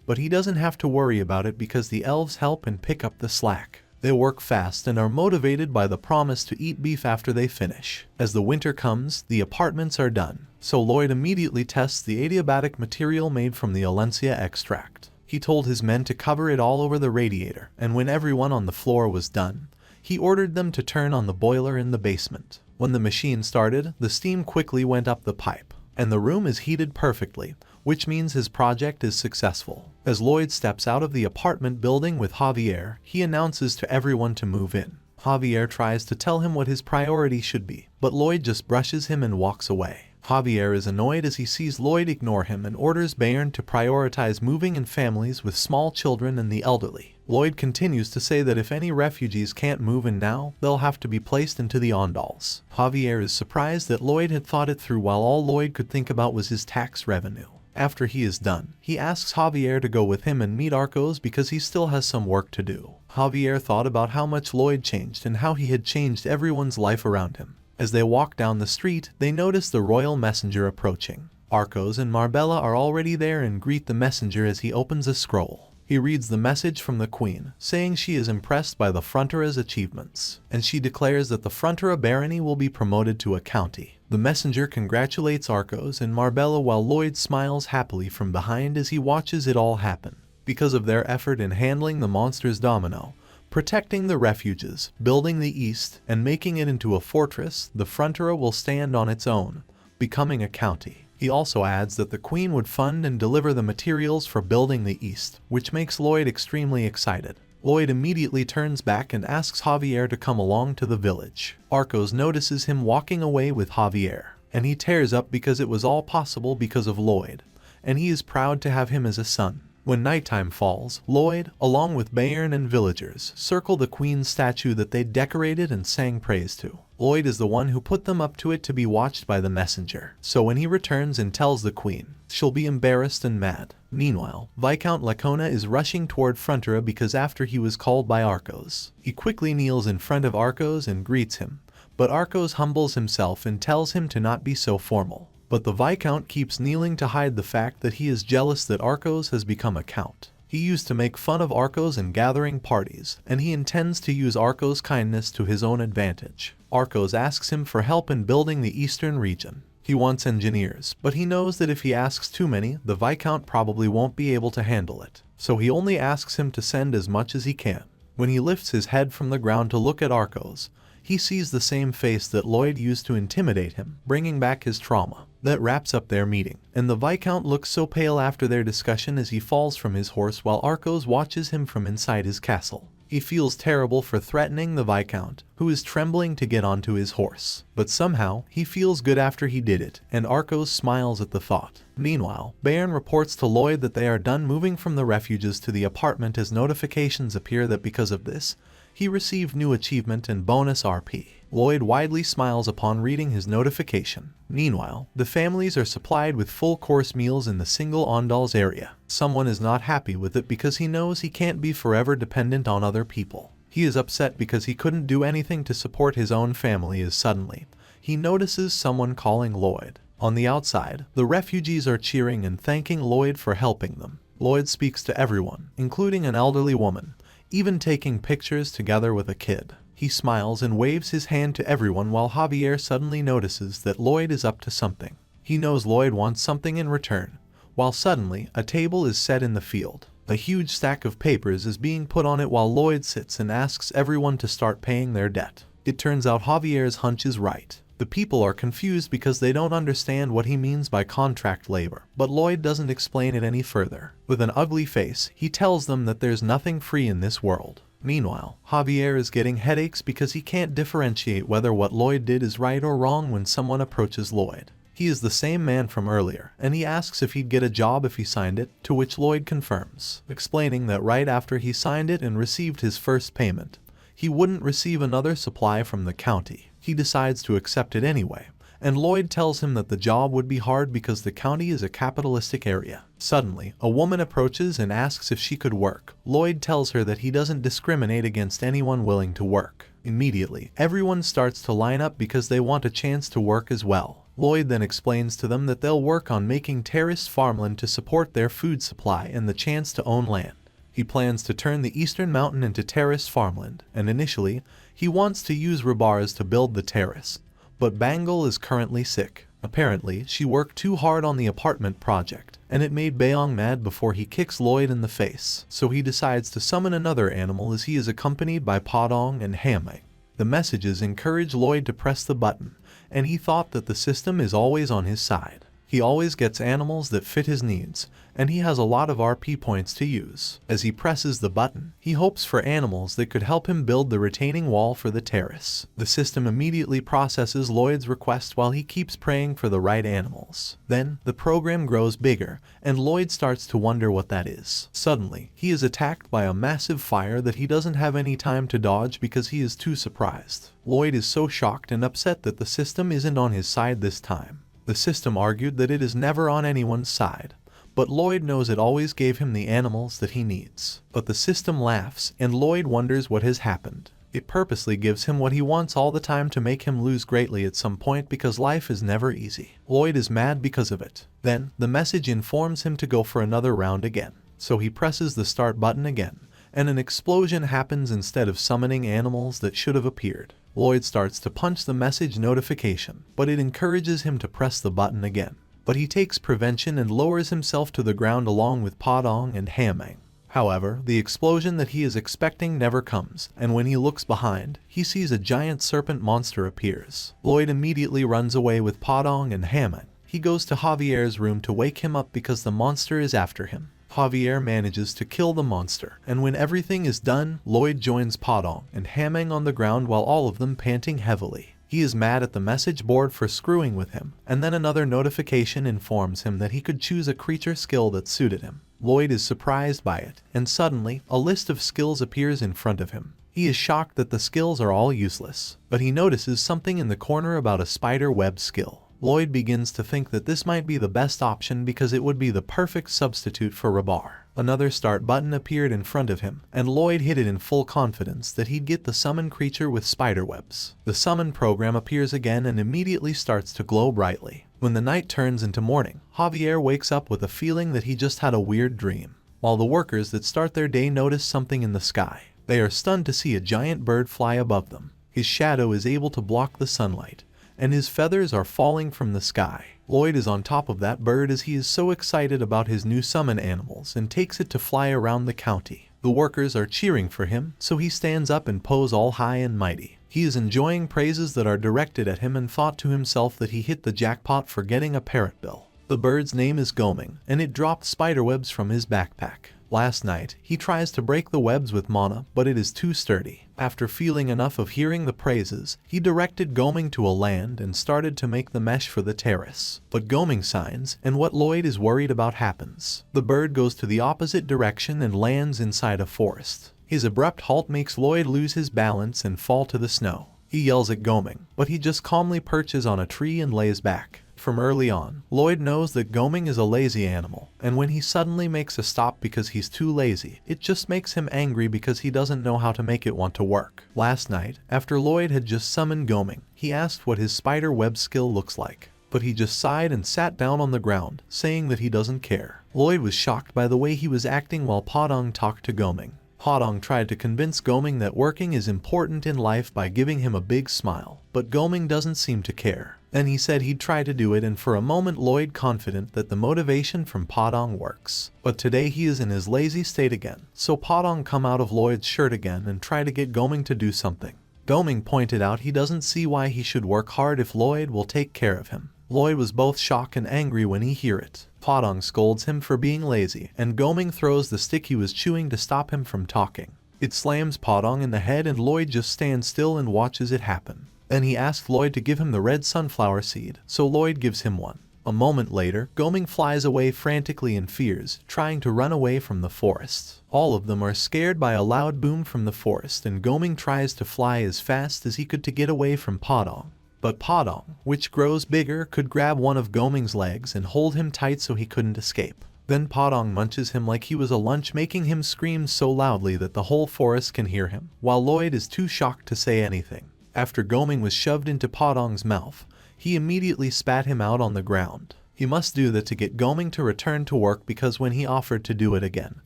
Speaker 1: but he doesn't have to worry about it because the elves help and pick up the slack. They work fast and are motivated by the promise to eat beef after they finish. As the winter comes, the apartments are done, so Lloyd immediately tests the adiabatic material made from the Alencia extract. He told his men to cover it all over the radiator, and when everyone on the floor was done, he ordered them to turn on the boiler in the basement. When the machine started, the steam quickly went up the pipe, and the room is heated perfectly, which means his project is successful. As Lloyd steps out of the apartment building with Javier, he announces to everyone to move in. Javier tries to tell him what his priority should be, but Lloyd just brushes him and walks away. Javier is annoyed as he sees Lloyd ignore him and orders Bayern to prioritize moving in families with small children and the elderly. Lloyd continues to say that if any refugees can't move in now, they'll have to be placed into the Ondals. Javier is surprised that Lloyd had thought it through while all Lloyd could think about was his tax revenue. After he is done, he asks Javier to go with him and meet Arcos because he still has some work to do. Javier thought about how much Lloyd changed and how he had changed everyone's life around him. As they walk down the street, they notice the royal messenger approaching. Arcos and Marbella are already there and greet the messenger as he opens a scroll. He reads the message from the queen, saying she is impressed by the Frontera's achievements, and she declares that the Frontera barony will be promoted to a county. The messenger congratulates Arcos and Marbella while Lloyd smiles happily from behind as he watches it all happen. Because of their effort in handling the monster's domino, protecting the refuges, building the East, and making it into a fortress, the Frontera will stand on its own, becoming a county. He also adds that the Queen would fund and deliver the materials for building the East, which makes Lloyd extremely excited. Lloyd immediately turns back and asks Javier to come along to the village. Arcos notices him walking away with Javier, and he tears up because it was all possible because of Lloyd, and he is proud to have him as a son. When nighttime falls, Lloyd, along with Bayern and villagers, circle the Queen's statue that they decorated and sang praise to. Lloyd is the one who put them up to it to be watched by the messenger, so when he returns and tells the Queen, she'll be embarrassed and mad. Meanwhile, Viscount Lacona is rushing toward Frontera because after he was called by Arcos, he quickly kneels in front of Arcos and greets him, but Arcos humbles himself and tells him to not be so formal. But the Viscount keeps kneeling to hide the fact that he is jealous that Arcos has become a count. He used to make fun of Arcos in gathering parties, and he intends to use Arcos' kindness to his own advantage. Arcos asks him for help in building the eastern region. He wants engineers, but he knows that if he asks too many, the Viscount probably won't be able to handle it. So he only asks him to send as much as he can. When he lifts his head from the ground to look at Arcos, he sees the same face that Lloyd used to intimidate him, bringing back his trauma. That wraps up their meeting, and the Viscount looks so pale after their discussion as he falls from his horse while Arcos watches him from inside his castle. He feels terrible for threatening the Viscount, who is trembling to get onto his horse. But somehow, he feels good after he did it, and Arcos smiles at the thought. Meanwhile, Bayern reports to Lloyd that they are done moving from the refuges to the apartment as notifications appear that because of this, he received new achievement and bonus RP. Lloyd widely smiles upon reading his notification. Meanwhile, the families are supplied with full-course meals in the single Ondals area. Someone is not happy with it because he knows he can't be forever dependent on other people. He is upset because he couldn't do anything to support his own family as suddenly, he notices someone calling Lloyd. On the outside, the refugees are cheering and thanking Lloyd for helping them. Lloyd speaks to everyone, including an elderly woman, even taking pictures together with a kid. He smiles and waves his hand to everyone while Javier suddenly notices that Lloyd is up to something. He knows Lloyd wants something in return, while suddenly a table is set in the field. A huge stack of papers is being put on it while Lloyd sits and asks everyone to start paying their debt. It turns out Javier's hunch is right. The people are confused because they don't understand what he means by contract labor, but Lloyd doesn't explain it any further. With an ugly face, he tells them that there's nothing free in this world. Meanwhile, Javier is getting headaches because he can't differentiate whether what Lloyd did is right or wrong when someone approaches Lloyd. He is the same man from earlier, and he asks if he'd get a job if he signed it, to which Lloyd confirms, explaining that right after he signed it and received his first payment, he wouldn't receive another supply from the county. He decides to accept it anyway, and Lloyd tells him that the job would be hard because the county is a capitalistic area. Suddenly, a woman approaches and asks if she could work. Lloyd tells her that he doesn't discriminate against anyone willing to work. Immediately, everyone starts to line up because they want a chance to work as well. Lloyd then explains to them that they'll work on making terraced farmland to support their food supply and the chance to own land. He plans to turn the eastern mountain into terraced farmland, and initially, he wants to use rebars to build the terrace. But Bangul is currently sick. Apparently, she worked too hard on the apartment project, and it made Beong mad before he kicks Lloyd in the face, so he decides to summon another animal as he is accompanied by Podong and Hamay. The messages encourage Lloyd to press the button, and he thought that the system is always on his side. He always gets animals that fit his needs, and he has a lot of RP points to use. As he presses the button, he hopes for animals that could help him build the retaining wall for the terrace. The system immediately processes Lloyd's request while he keeps praying for the right animals. Then, the program grows bigger, and Lloyd starts to wonder what that is. Suddenly, he is attacked by a massive fire that he doesn't have any time to dodge because he is too surprised. Lloyd is so shocked and upset that the system isn't on his side this time. The system argued that it is never on anyone's side, but Lloyd knows it always gave him the animals that he needs. But the system laughs, and Lloyd wonders what has happened. It purposely gives him what he wants all the time to make him lose greatly at some point because life is never easy. Lloyd is mad because of it. Then, the message informs him to go for another round again. So he presses the start button again, and an explosion happens instead of summoning animals that should have appeared. Lloyd starts to punch the message notification, but it encourages him to press the button again. But he takes prevention and lowers himself to the ground along with Podong and Hamang. However, the explosion that he is expecting never comes, and when he looks behind, he sees a giant serpent monster appears. Lloyd immediately runs away with Podong and Hamang. He goes to Javier's room to wake him up because the monster is after him. Javier manages to kill the monster, and when everything is done, Lloyd joins Podong and Hamang on the ground while all of them panting heavily. He is mad at the message board for screwing with him, and then another notification informs him that he could choose a creature skill that suited him. Lloyd is surprised by it, and suddenly, a list of skills appears in front of him. He is shocked that the skills are all useless, but he notices something in the corner about a spider web skill. Lloyd begins to think that this might be the best option because it would be the perfect substitute for Rebar. Another start button appeared in front of him, and Lloyd hit it in full confidence that he'd get the summon creature with spider webs. The summon program appears again and immediately starts to glow brightly. When the night turns into morning, Javier wakes up with a feeling that he just had a weird dream. While the workers that start their day notice something in the sky, they are stunned to see a giant bird fly above them. His shadow is able to block the sunlight, and his feathers are falling from the sky. Lloyd is on top of that bird as he is so excited about his new summon animals and takes it to fly around the county. The workers are cheering for him, so he stands up and pose all high and mighty. He is enjoying praises that are directed at him and thought to himself that he hit the jackpot for getting a parrot bill. The bird's name is Goming, and it dropped spiderwebs from his backpack. Last night, he tries to break the webs with mana, but it is too sturdy. After feeling enough of hearing the praises, he directed Goming to a land and started to make the mesh for the terrace. But Goming signs, and what Lloyd is worried about happens. The bird goes to the opposite direction and lands inside a forest. His abrupt halt makes Lloyd lose his balance and fall to the snow. He yells at Goming, but he just calmly perches on a tree and lays back. From early on, Lloyd knows that Goming is a lazy animal, and when he suddenly makes a stop because he's too lazy, it just makes him angry because he doesn't know how to make it want to work. Last night, after Lloyd had just summoned Goming, he asked what his spider web skill looks like, but he just sighed and sat down on the ground, saying that he doesn't care. Lloyd was shocked by the way he was acting while Podong talked to Goming. Podong tried to convince Goming that working is important in life by giving him a big smile, but Goming doesn't seem to care. Then he said he'd try to do it, and for a moment Lloyd confident that the motivation from Podong works. But today he is in his lazy state again, so Podong come out of Lloyd's shirt again and try to get Goming to do something. Goming pointed out he doesn't see why he should work hard if Lloyd will take care of him. Lloyd was both shocked and angry when he heard it. Podong scolds him for being lazy, and Goming throws the stick he was chewing to stop him from talking. It slams Podong in the head and Lloyd just stands still and watches it happen. Then he asks Lloyd to give him the red sunflower seed, so Lloyd gives him one. A moment later, Goming flies away frantically in fears, trying to run away from the forest. All of them are scared by a loud boom from the forest, and Goming tries to fly as fast as he could to get away from Podong. But Podong, which grows bigger, could grab one of Goming's legs and hold him tight so he couldn't escape. Then Podong munches him like he was a lunch, making him scream so loudly that the whole forest can hear him, while Lloyd is too shocked to say anything. After Goming was shoved into Podong's mouth, he immediately spat him out on the ground. He must do that to get Goming to return to work, because when he offered to do it again,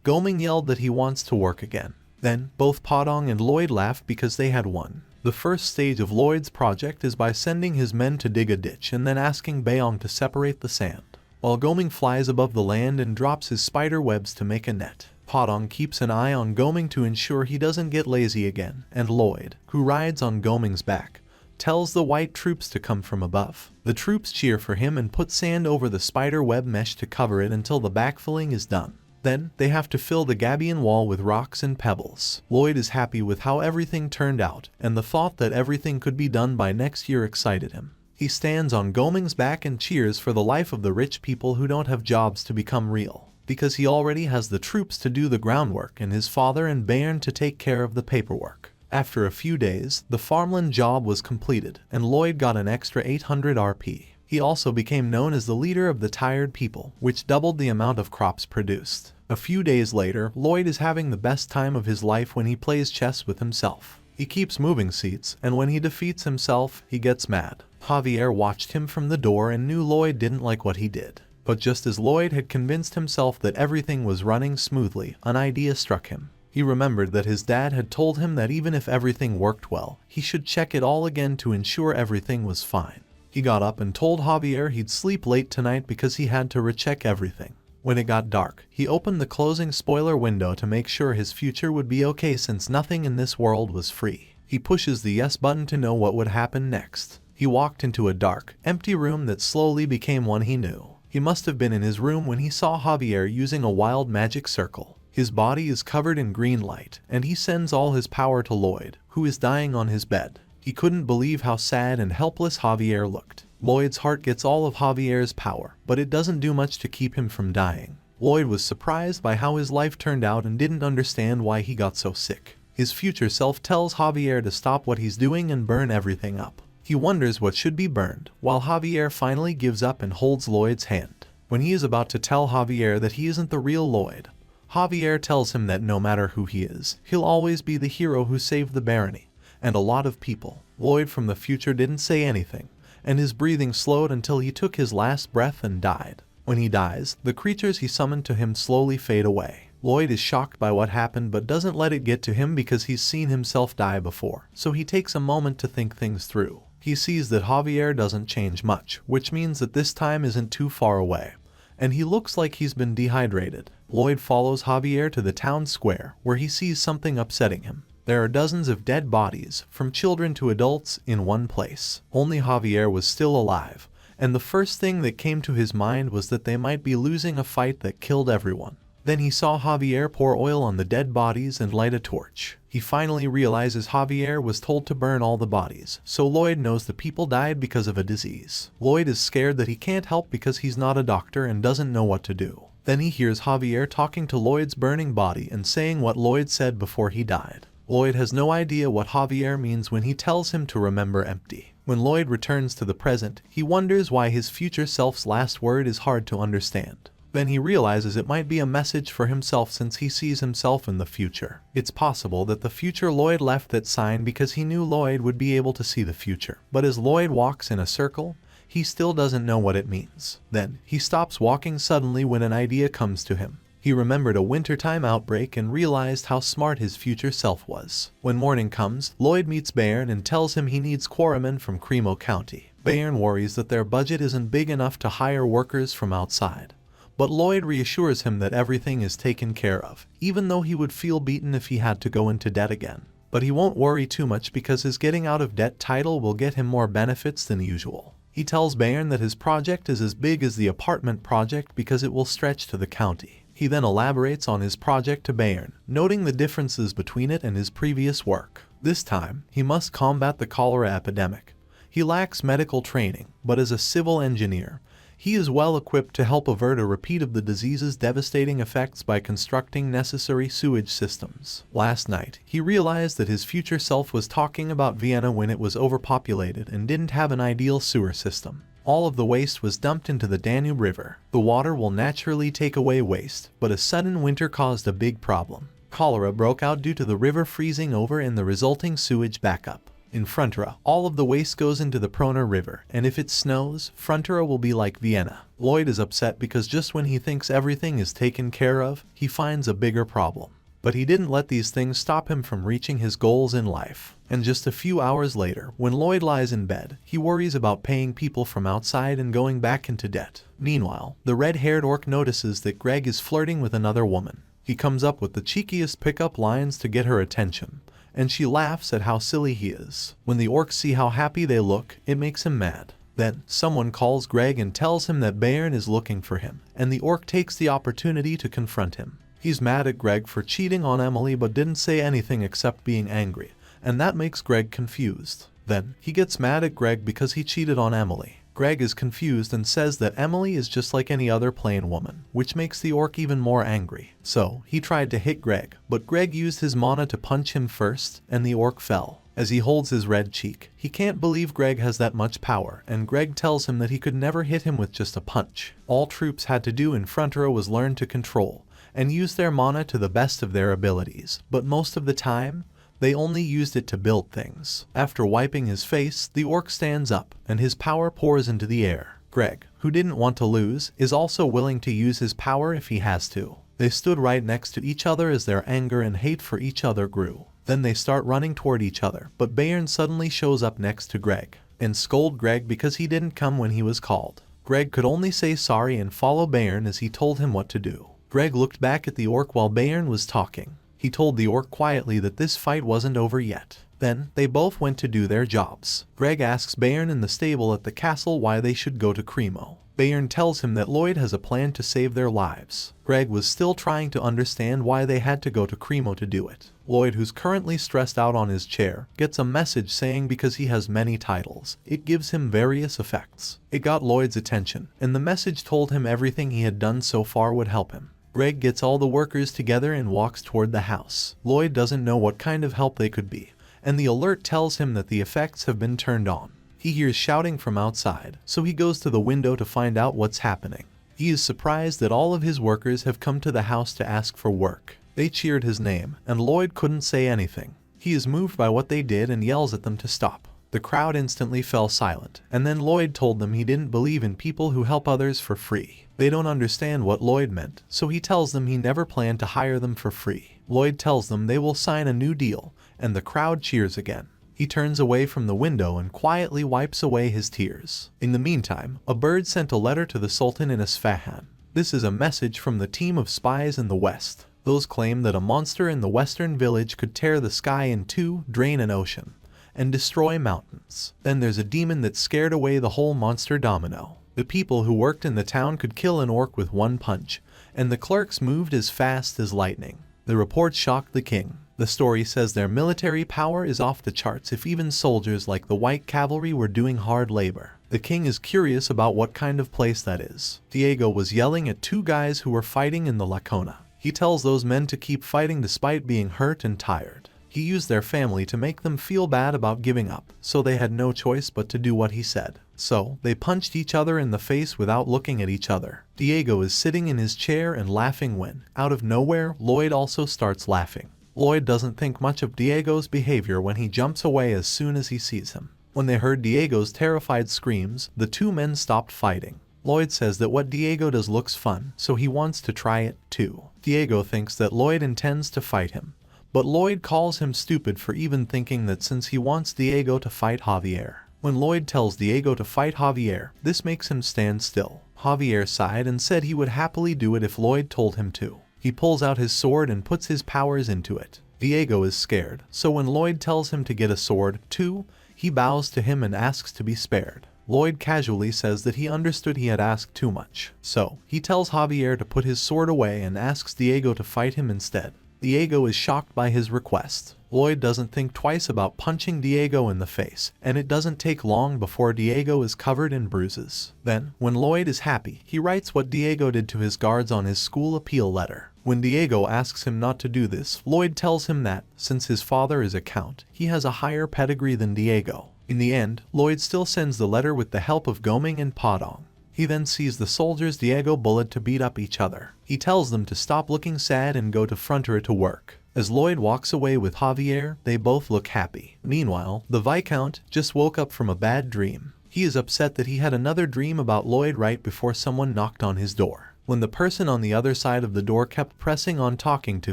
Speaker 1: Goming yelled that he wants to work again. Then, both Podong and Lloyd laughed because they had won. The first stage of Lloyd's project is by sending his men to dig a ditch and then asking Baeong to separate the sand, while Goming flies above the land and drops his spider webs to make a net. Podong keeps an eye on Goming to ensure he doesn't get lazy again, and Lloyd, who rides on Goming's back, tells the white troops to come from above. The troops cheer for him and put sand over the spider web mesh to cover it until the backfilling is done. Then, they have to fill the gabion wall with rocks and pebbles. Lloyd is happy with how everything turned out, and the thought that everything could be done by next year excited him. He stands on Goming's back and cheers for the life of the rich people who don't have jobs to become real, because he already has the troops to do the groundwork and his father and Bairn to take care of the paperwork. After a few days, the farmland job was completed, and Lloyd got an extra 800 RP. He also became known as the leader of the tired people, which doubled the amount of crops produced. A few days later, Lloyd is having the best time of his life when he plays chess with himself. He keeps moving seats, and when he defeats himself, he gets mad. Javier watched him from the door and knew Lloyd didn't like what he did. But just as Lloyd had convinced himself that everything was running smoothly, an idea struck him. He remembered that his dad had told him that even if everything worked well, he should check it all again to ensure everything was fine. He got up and told Javier he'd sleep late tonight because he had to recheck everything. When it got dark, he opened the closing spoiler window to make sure his future would be okay, since nothing in this world was free. He pushes the yes button to know what would happen next. He walked into a dark, empty room that slowly became one he knew. He must have been in his room when he saw Javier using a wild magic circle. His body is covered in green light, and he sends all his power to Lloyd, who is dying on his bed. He couldn't believe how sad and helpless Javier looked. Lloyd's heart gets all of Javier's power, but it doesn't do much to keep him from dying. Lloyd was surprised by how his life turned out and didn't understand why he got so sick. His future self tells Javier to stop what he's doing and burn everything up. He wonders what should be burned, while Javier finally gives up and holds Lloyd's hand. When he is about to tell Javier that he isn't the real Lloyd, Javier tells him that no matter who he is, he'll always be the hero who saved the barony and a lot of people. Lloyd from the future didn't say anything, and his breathing slowed until he took his last breath and died. When he dies, the creatures he summoned to him slowly fade away. Lloyd is shocked by what happened but doesn't let it get to him because he's seen himself die before, so he takes a moment to think things through. He sees that Javier doesn't change much, which means that this time isn't too far away, and he looks like he's been dehydrated. Lloyd follows Javier to the town square, where he sees something upsetting him. There are dozens of dead bodies, from children to adults, in one place. Only Javier was still alive, and the first thing that came to his mind was that they might be losing a fight that killed everyone. Then he saw Javier pour oil on the dead bodies and light a torch. He finally realizes Javier was told to burn all the bodies, so Lloyd knows the people died because of a disease. Lloyd is scared that he can't help because he's not a doctor and doesn't know what to do. Then he hears Javier talking to Lloyd's burning body and saying what Lloyd said before he died. Lloyd has no idea what Javier means when he tells him to remember empty. When Lloyd returns to the present, he wonders why his future self's last word is hard to understand. Then he realizes it might be a message for himself since he sees himself in the future. It's possible that the future Lloyd left that sign because he knew Lloyd would be able to see the future. But as Lloyd walks in a circle, he still doesn't know what it means. Then, he stops walking suddenly when an idea comes to him. He remembered a wintertime outbreak and realized how smart his future self was. When morning comes, Lloyd meets Bairn and tells him he needs quarrymen from Cremo County. Bairn worries that their budget isn't big enough to hire workers from outside. But Lloyd reassures him that everything is taken care of, even though he would feel beaten if he had to go into debt again. But he won't worry too much because his getting out of debt title will get him more benefits than usual. He tells Bayern that his project is as big as the apartment project because it will stretch to the county. He then elaborates on his project to Bayern, noting the differences between it and his previous work. This time, he must combat the cholera epidemic. He lacks medical training, but as a civil engineer, he is well equipped to help avert a repeat of the disease's devastating effects by constructing necessary sewage systems. Last night, he realized that his future self was talking about Vienna when it was overpopulated and didn't have an ideal sewer system. All of the waste was dumped into the Danube River. The water will naturally take away waste, but a sudden winter caused a big problem. Cholera broke out due to the river freezing over and the resulting sewage backup. In Frontura, all of the waste goes into the Prona River, and if it snows, Frontura will be like Vienna. Lloyd is upset because just when he thinks everything is taken care of, he finds a bigger problem. But he didn't let these things stop him from reaching his goals in life. And just a few hours later, when Lloyd lies in bed, he worries about paying people from outside and going back into debt. Meanwhile, the red-haired orc notices that Greg is flirting with another woman. He comes up with the cheekiest pickup lines to get her attention, and she laughs at how silly he is. When the orcs see how happy they look, it makes him mad. Then, someone calls Greg and tells him that Bayern is looking for him, and the orc takes the opportunity to confront him. He's mad at Greg for cheating on Emily but didn't say anything except being angry, and that makes Greg confused. Then, he gets mad at Greg because he cheated on Emily. Greg is confused and says that Emily is just like any other plain woman, which makes the orc even more angry. So, he tried to hit Greg, but Greg used his mana to punch him first, and the orc fell. As he holds his red cheek, he can't believe Greg has that much power, and Greg tells him that he could never hit him with just a punch. All troops had to do in Frontura was learn to control, and use their mana to the best of their abilities, but most of the time, they only used it to build things. After wiping his face, the orc stands up, and his power pours into the air. Greg, who didn't want to lose, is also willing to use his power if he has to. They stood right next to each other as their anger and hate for each other grew. Then they start running toward each other, but Bayern suddenly shows up next to Greg, and scold Greg because he didn't come when he was called. Greg could only say sorry and follow Bayern as he told him what to do. Greg looked back at the orc while Bayern was talking. He told the orc quietly that this fight wasn't over yet. Then, they both went to do their jobs. Greg asks Bayern in the stable at the castle why they should go to Cremo. Bayern tells him that Lloyd has a plan to save their lives. Greg was still trying to understand why they had to go to Cremo to do it. Lloyd, who's currently stressed out on his chair, gets a message saying because he has many titles, it gives him various effects. It got Lloyd's attention, and the message told him everything he had done so far would help him. Greg gets all the workers together and walks toward the house. Lloyd doesn't know what kind of help they could be, and the alert tells him that the effects have been turned on. He hears shouting from outside, so he goes to the window to find out what's happening. He is surprised that all of his workers have come to the house to ask for work. They cheered his name, and Lloyd couldn't say anything. He is moved by what they did and yells at them to stop. The crowd instantly fell silent, and then Lloyd told them he didn't believe in people who help others for free. They don't understand what Lloyd meant, so he tells them he never planned to hire them for free. Lloyd tells them they will sign a new deal, and the crowd cheers again. He turns away from the window and quietly wipes away his tears. In the meantime, a bird sent a letter to the Sultan in Isfahan. This is a message from the team of spies in the west. Those claim that a monster in the western village could tear the sky in two, drain an ocean, and destroy mountains. Then there's a demon that scared away the whole monster domino. The people who worked in the town could kill an orc with one punch, and the clerks moved as fast as lightning. The report shocked the king. The story says their military power is off the charts if even soldiers like the White Cavalry were doing hard labor. The king is curious about what kind of place that is. Diego was yelling at two guys who were fighting in the Lacona. He tells those men to keep fighting despite being hurt and tired. He used their family to make them feel bad about giving up, so they had no choice but to do what he said. So, they punched each other in the face without looking at each other. Diego is sitting in his chair and laughing when, out of nowhere, Lloyd also starts laughing. Lloyd doesn't think much of Diego's behavior when he jumps away as soon as he sees him. When they heard Diego's terrified screams, the two men stopped fighting. Lloyd says that what Diego does looks fun, so he wants to try it too. Diego thinks that Lloyd intends to fight him, but Lloyd calls him stupid for even thinking that since he wants Diego to fight Javier. When Lloyd tells Diego to fight Javier, this makes him stand still. Javier sighed and said he would happily do it if Lloyd told him to. He pulls out his sword and puts his powers into it. Diego is scared, so when Lloyd tells him to get a sword, too, he bows to him and asks to be spared. Lloyd casually says that he understood he had asked too much, so he tells Javier to put his sword away and asks Diego to fight him instead. Diego is shocked by his request. Lloyd doesn't think twice about punching Diego in the face, and it doesn't take long before Diego is covered in bruises. Then, when Lloyd is happy, he writes what Diego did to his guards on his school appeal letter. When Diego asks him not to do this, Lloyd tells him that, since his father is a count, he has a higher pedigree than Diego. In the end, Lloyd still sends the letter with the help of Goming and Padong. He then sees the soldiers Diego bullied to beat up each other. He tells them to stop looking sad and go to Frontier to work. As Lloyd walks away with Javier, they both look happy. Meanwhile, the Viscount just woke up from a bad dream. He is upset that he had another dream about Lloyd right before someone knocked on his door. When the person on the other side of the door kept pressing on talking to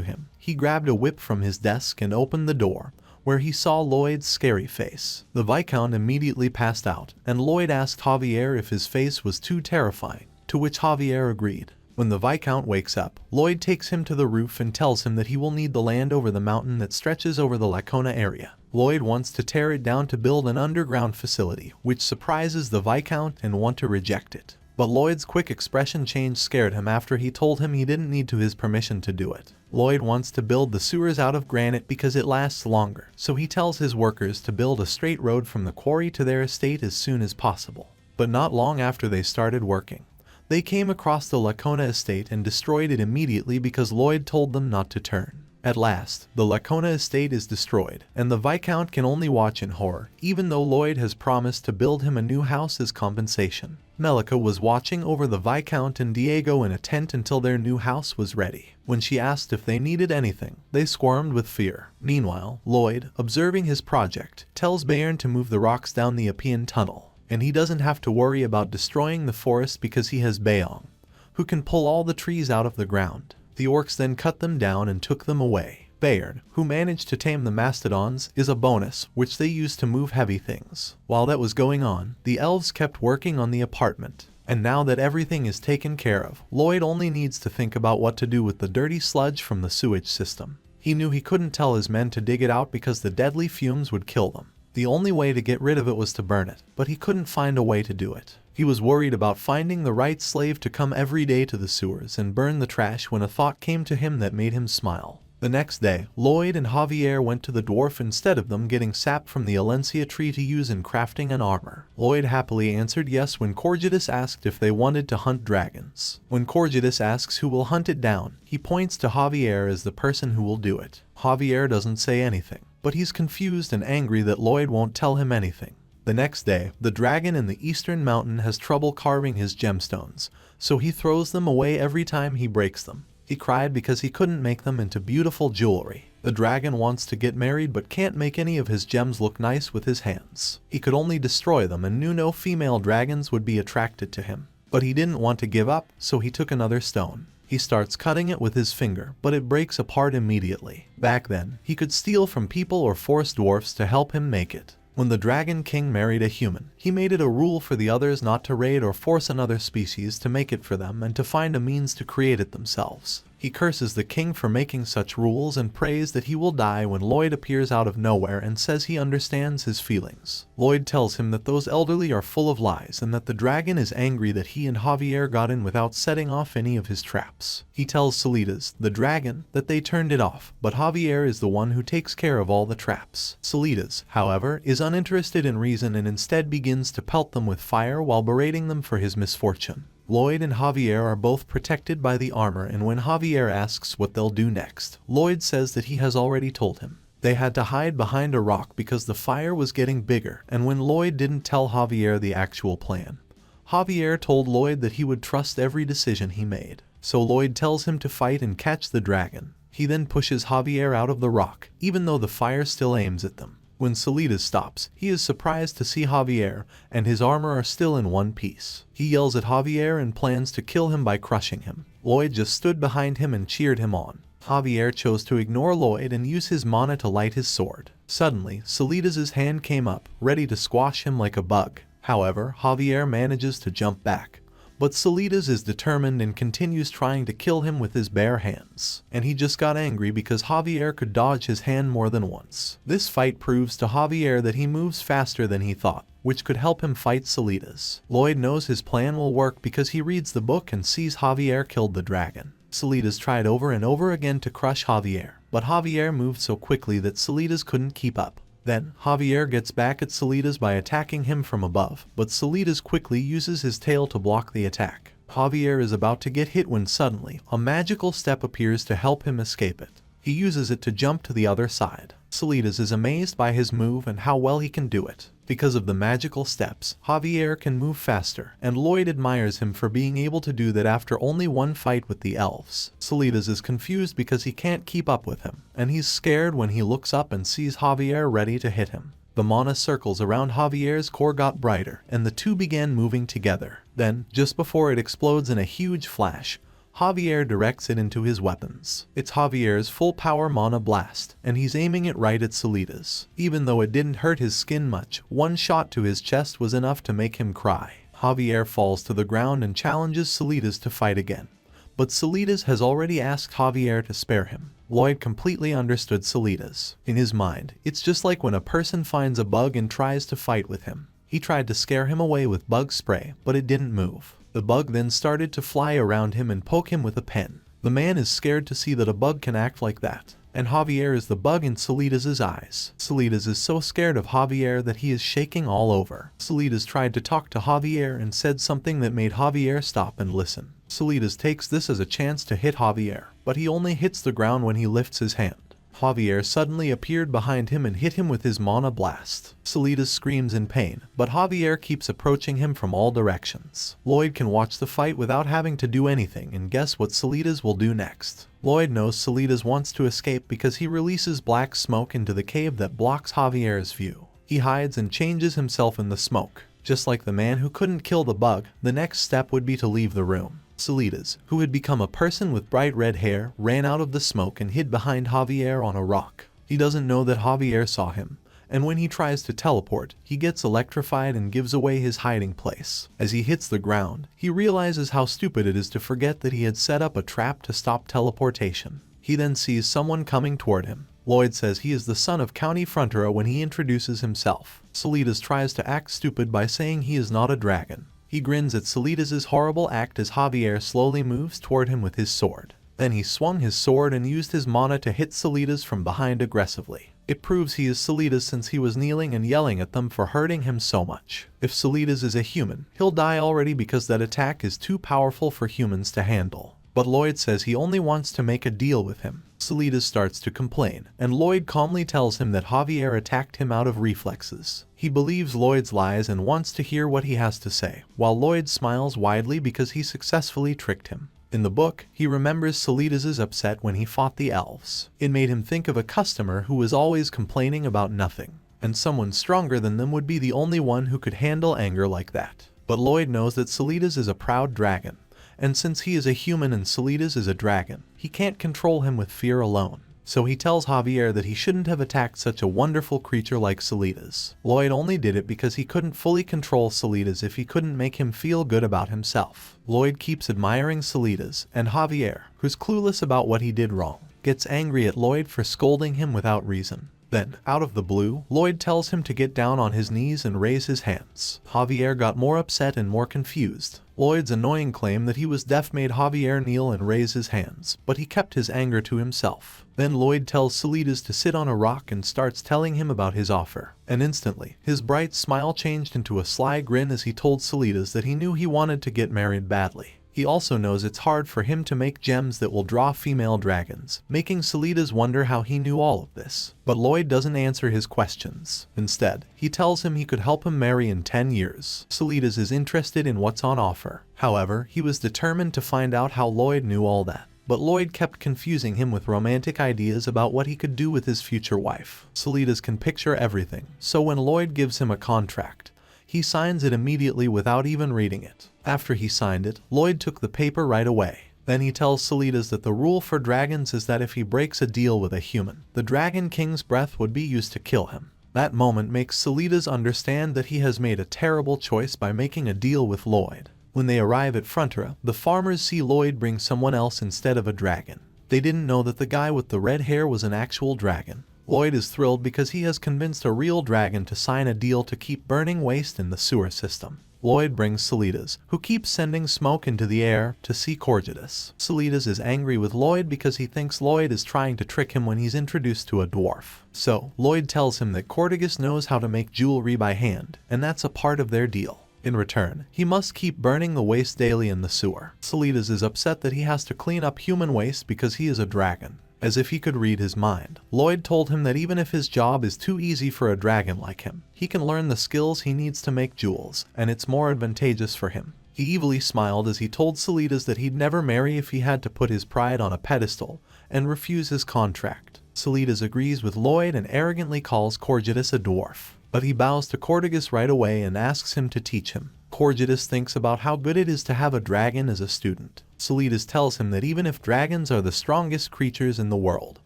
Speaker 1: him, he grabbed a whip from his desk and opened the door, where he saw Lloyd's scary face. The Viscount immediately passed out, and Lloyd asked Javier if his face was too terrifying, to which Javier agreed. When the Viscount wakes up, Lloyd takes him to the roof and tells him that he will need the land over the mountain that stretches over the Lacona area. Lloyd wants to tear it down to build an underground facility, which surprises the Viscount and want to reject it. But Lloyd's quick expression change scared him after he told him he didn't need his permission to do it. Lloyd wants to build the sewers out of granite because it lasts longer, so he tells his workers to build a straight road from the quarry to their estate as soon as possible. But not long after they started working, they came across the Lacona estate and destroyed it immediately because Lloyd told them not to turn. At last, the Lacona estate is destroyed, and the Viscount can only watch in horror, even though Lloyd has promised to build him a new house as compensation. Melika was watching over the Viscount and Diego in a tent until their new house was ready. When she asked if they needed anything, they squirmed with fear. Meanwhile, Lloyd, observing his project, tells Bayern to move the rocks down the Appian tunnel, and he doesn't have to worry about destroying the forest because he has Bayong, who can pull all the trees out of the ground. The orcs then cut them down and took them away. Bayard, who managed to tame the mastodons, is a bonus, which they used to move heavy things. While that was going on, the elves kept working on the apartment. And now that everything is taken care of, Lloyd only needs to think about what to do with the dirty sludge from the sewage system. He knew he couldn't tell his men to dig it out because the deadly fumes would kill them. The only way to get rid of it was to burn it, but he couldn't find a way to do it. He was worried about finding the right slave to come every day to the sewers and burn the trash when a thought came to him that made him smile. The next day, Lloyd and Javier went to the dwarf instead of them getting sap from the Alencia tree to use in crafting an armor. Lloyd happily answered yes when Corgidus asked if they wanted to hunt dragons. When Corgidus asks who will hunt it down, he points to Javier as the person who will do it. Javier doesn't say anything, but he's confused and angry that Lloyd won't tell him anything. The next day, the dragon in the eastern mountain has trouble carving his gemstones, so he throws them away every time he breaks them. He cried because he couldn't make them into beautiful jewelry. The dragon wants to get married but can't make any of his gems look nice with his hands. He could only destroy them and knew no female dragons would be attracted to him. But he didn't want to give up, so he took another stone. He starts cutting it with his finger, but it breaks apart immediately. Back then, he could steal from people or force dwarfs to help him make it. When the Dragon King married a human, he made it a rule for the others not to raid or force another species to make it for them and to find a means to create it themselves. He curses the king for making such rules and prays that he will die when Lloyd appears out of nowhere and says he understands his feelings. Lloyd tells him that those elderly are full of lies and that the dragon is angry that he and Javier got in without setting off any of his traps. He tells Salidas, the dragon, that they turned it off, but Javier is the one who takes care of all the traps. Salidas, however, is uninterested in reason and instead begins to pelt them with fire while berating them for his misfortune. Lloyd and Javier are both protected by the armor, and when Javier asks what they'll do next, Lloyd says that he has already told him. They had to hide behind a rock because the fire was getting bigger, and when Lloyd didn't tell Javier the actual plan, Javier told Lloyd that he would trust every decision he made. So Lloyd tells him to fight and catch the dragon. He then pushes Javier out of the rock, even though the fire still aims at them. When Salidas stops, he is surprised to see Javier, and his armor are still in one piece. He yells at Javier and plans to kill him by crushing him. Lloyd just stood behind him and cheered him on. Javier chose to ignore Lloyd and use his mana to light his sword. Suddenly, Salidas' hand came up, ready to squash him like a bug. However, Javier manages to jump back. But Salidas is determined and continues trying to kill him with his bare hands. And he just got angry because Javier could dodge his hand more than once. This fight proves to Javier that he moves faster than he thought, which could help him fight Salidas. Lloyd knows his plan will work because he reads the book and sees Javier killed the dragon. Salidas tried over and over again to crush Javier, but Javier moved so quickly that Salidas couldn't keep up. Then, Javier gets back at Salidas by attacking him from above, but Salidas quickly uses his tail to block the attack. Javier is about to get hit when suddenly, a magical step appears to help him escape it. He uses it to jump to the other side. Salidas is amazed by his move and how well he can do it. Because of the magical steps, Javier can move faster, and Lloyd admires him for being able to do that after only one fight with the elves. Salidas is confused because he can't keep up with him, and he's scared when he looks up and sees Javier ready to hit him. The mana circles around Javier's core got brighter, and the two began moving together. Then, just before it explodes in a huge flash, Javier directs it into his weapons. It's Javier's full power mana blast, and he's aiming it right at Salidas. Even though it didn't hurt his skin much, one shot to his chest was enough to make him cry. Javier falls to the ground and challenges Salidas to fight again. But Salidas has already asked Javier to spare him. Lloyd completely understood Salidas. In his mind, it's just like when a person finds a bug and tries to fight with him. He tried to scare him away with bug spray, but it didn't move. The bug then started to fly around him and poke him with a pen. The man is scared to see that a bug can act like that. And Javier is the bug in Salidas' eyes. Salidas is so scared of Javier that he is shaking all over. Salidas tried to talk to Javier and said something that made Javier stop and listen. Salidas takes this as a chance to hit Javier, but he only hits the ground when he lifts his hand. Javier suddenly appeared behind him and hit him with his mana blast. Salidas screams in pain, but Javier keeps approaching him from all directions. Lloyd can watch the fight without having to do anything and guess what Salidas will do next. Lloyd knows Salidas wants to escape because he releases black smoke into the cave that blocks Javier's view. He hides and changes himself in the smoke. Just like the man who couldn't kill the bug, the next step would be to leave the room. Salidas, who had become a person with bright red hair, ran out of the smoke and hid behind Javier on a rock. He doesn't know that Javier saw him, and when he tries to teleport, he gets electrified and gives away his hiding place. As he hits the ground, he realizes how stupid it is to forget that he had set up a trap to stop teleportation. He then sees someone coming toward him. Lloyd says he is the son of County Frontera when he introduces himself. Salidas tries to act stupid by saying he is not a dragon. He grins at Salidas' horrible act as Javier slowly moves toward him with his sword. Then he swung his sword and used his mana to hit Salidas from behind aggressively. It proves he is Salidas since he was kneeling and yelling at them for hurting him so much. If Salidas is a human, he'll die already because that attack is too powerful for humans to handle. But Lloyd says he only wants to make a deal with him. Salidas starts to complain, and Lloyd calmly tells him that Javier attacked him out of reflexes. He believes Lloyd's lies and wants to hear what he has to say, while Lloyd smiles widely because he successfully tricked him. In the book, he remembers Salidas' upset when he fought the elves. It made him think of a customer who was always complaining about nothing, and someone stronger than them would be the only one who could handle anger like that. But Lloyd knows that Salidas is a proud dragon, and since he is a human and Salidas is a dragon, he can't control him with fear alone. So he tells Javier that he shouldn't have attacked such a wonderful creature like Salidas. Lloyd only did it because he couldn't fully control Salidas if he couldn't make him feel good about himself. Lloyd keeps admiring Salidas, and Javier, who's clueless about what he did wrong, gets angry at Lloyd for scolding him without reason. Then, out of the blue, Lloyd tells him to get down on his knees and raise his hands. Javier got more upset and more confused. Lloyd's annoying claim that he was deaf made Javier kneel and raise his hands, but he kept his anger to himself. Then Lloyd tells Salidas to sit on a rock and starts telling him about his offer. And instantly, his bright smile changed into a sly grin as he told Salidas that he knew he wanted to get married badly. He also knows it's hard for him to make gems that will draw female dragons, making Salidas wonder how he knew all of this. But Lloyd doesn't answer his questions. Instead, he tells him he could help him marry in 10 years. Salidas is interested in what's on offer. However, he was determined to find out how Lloyd knew all that. But Lloyd kept confusing him with romantic ideas about what he could do with his future wife. Salidas can picture everything, so when Lloyd gives him a contract, he signs it immediately without even reading it. After he signed it, Lloyd took the paper right away. Then he tells Salidas that the rule for dragons is that if he breaks a deal with a human, the Dragon King's breath would be used to kill him. That moment makes Salidas understand that he has made a terrible choice by making a deal with Lloyd. When they arrive at Frontera, the farmers see Lloyd bring someone else instead of a dragon. They didn't know that the guy with the red hair was an actual dragon. Lloyd is thrilled because he has convinced a real dragon to sign a deal to keep burning waste in the sewer system. Lloyd brings Isekai'd, who keeps sending smoke into the air, to see Isekai'd. Isekai'd is angry with Lloyd because he thinks Lloyd is trying to trick him when he's introduced to a dwarf. So, Lloyd tells him that Isekai'd knows how to make jewelry by hand, and that's a part of their deal. In return, he must keep burning the waste daily in the sewer. Isekai'd is upset that he has to clean up human waste because he is a dragon. As if he could read his mind, Lloyd told him that even if his job is too easy for a dragon like him, he can learn the skills he needs to make jewels, and it's more advantageous for him. He evilly smiled as he told Isekai'd that he'd never marry if he had to put his pride on a pedestal, and refuse his contract. Isekai'd agrees with Lloyd and arrogantly calls Isekai'd a dwarf. But he bows to Isekai'd right away and asks him to teach him. Isekai'd thinks about how good it is to have a dragon as a student. Isekai'd tells him that even if dragons are the strongest creatures in the world,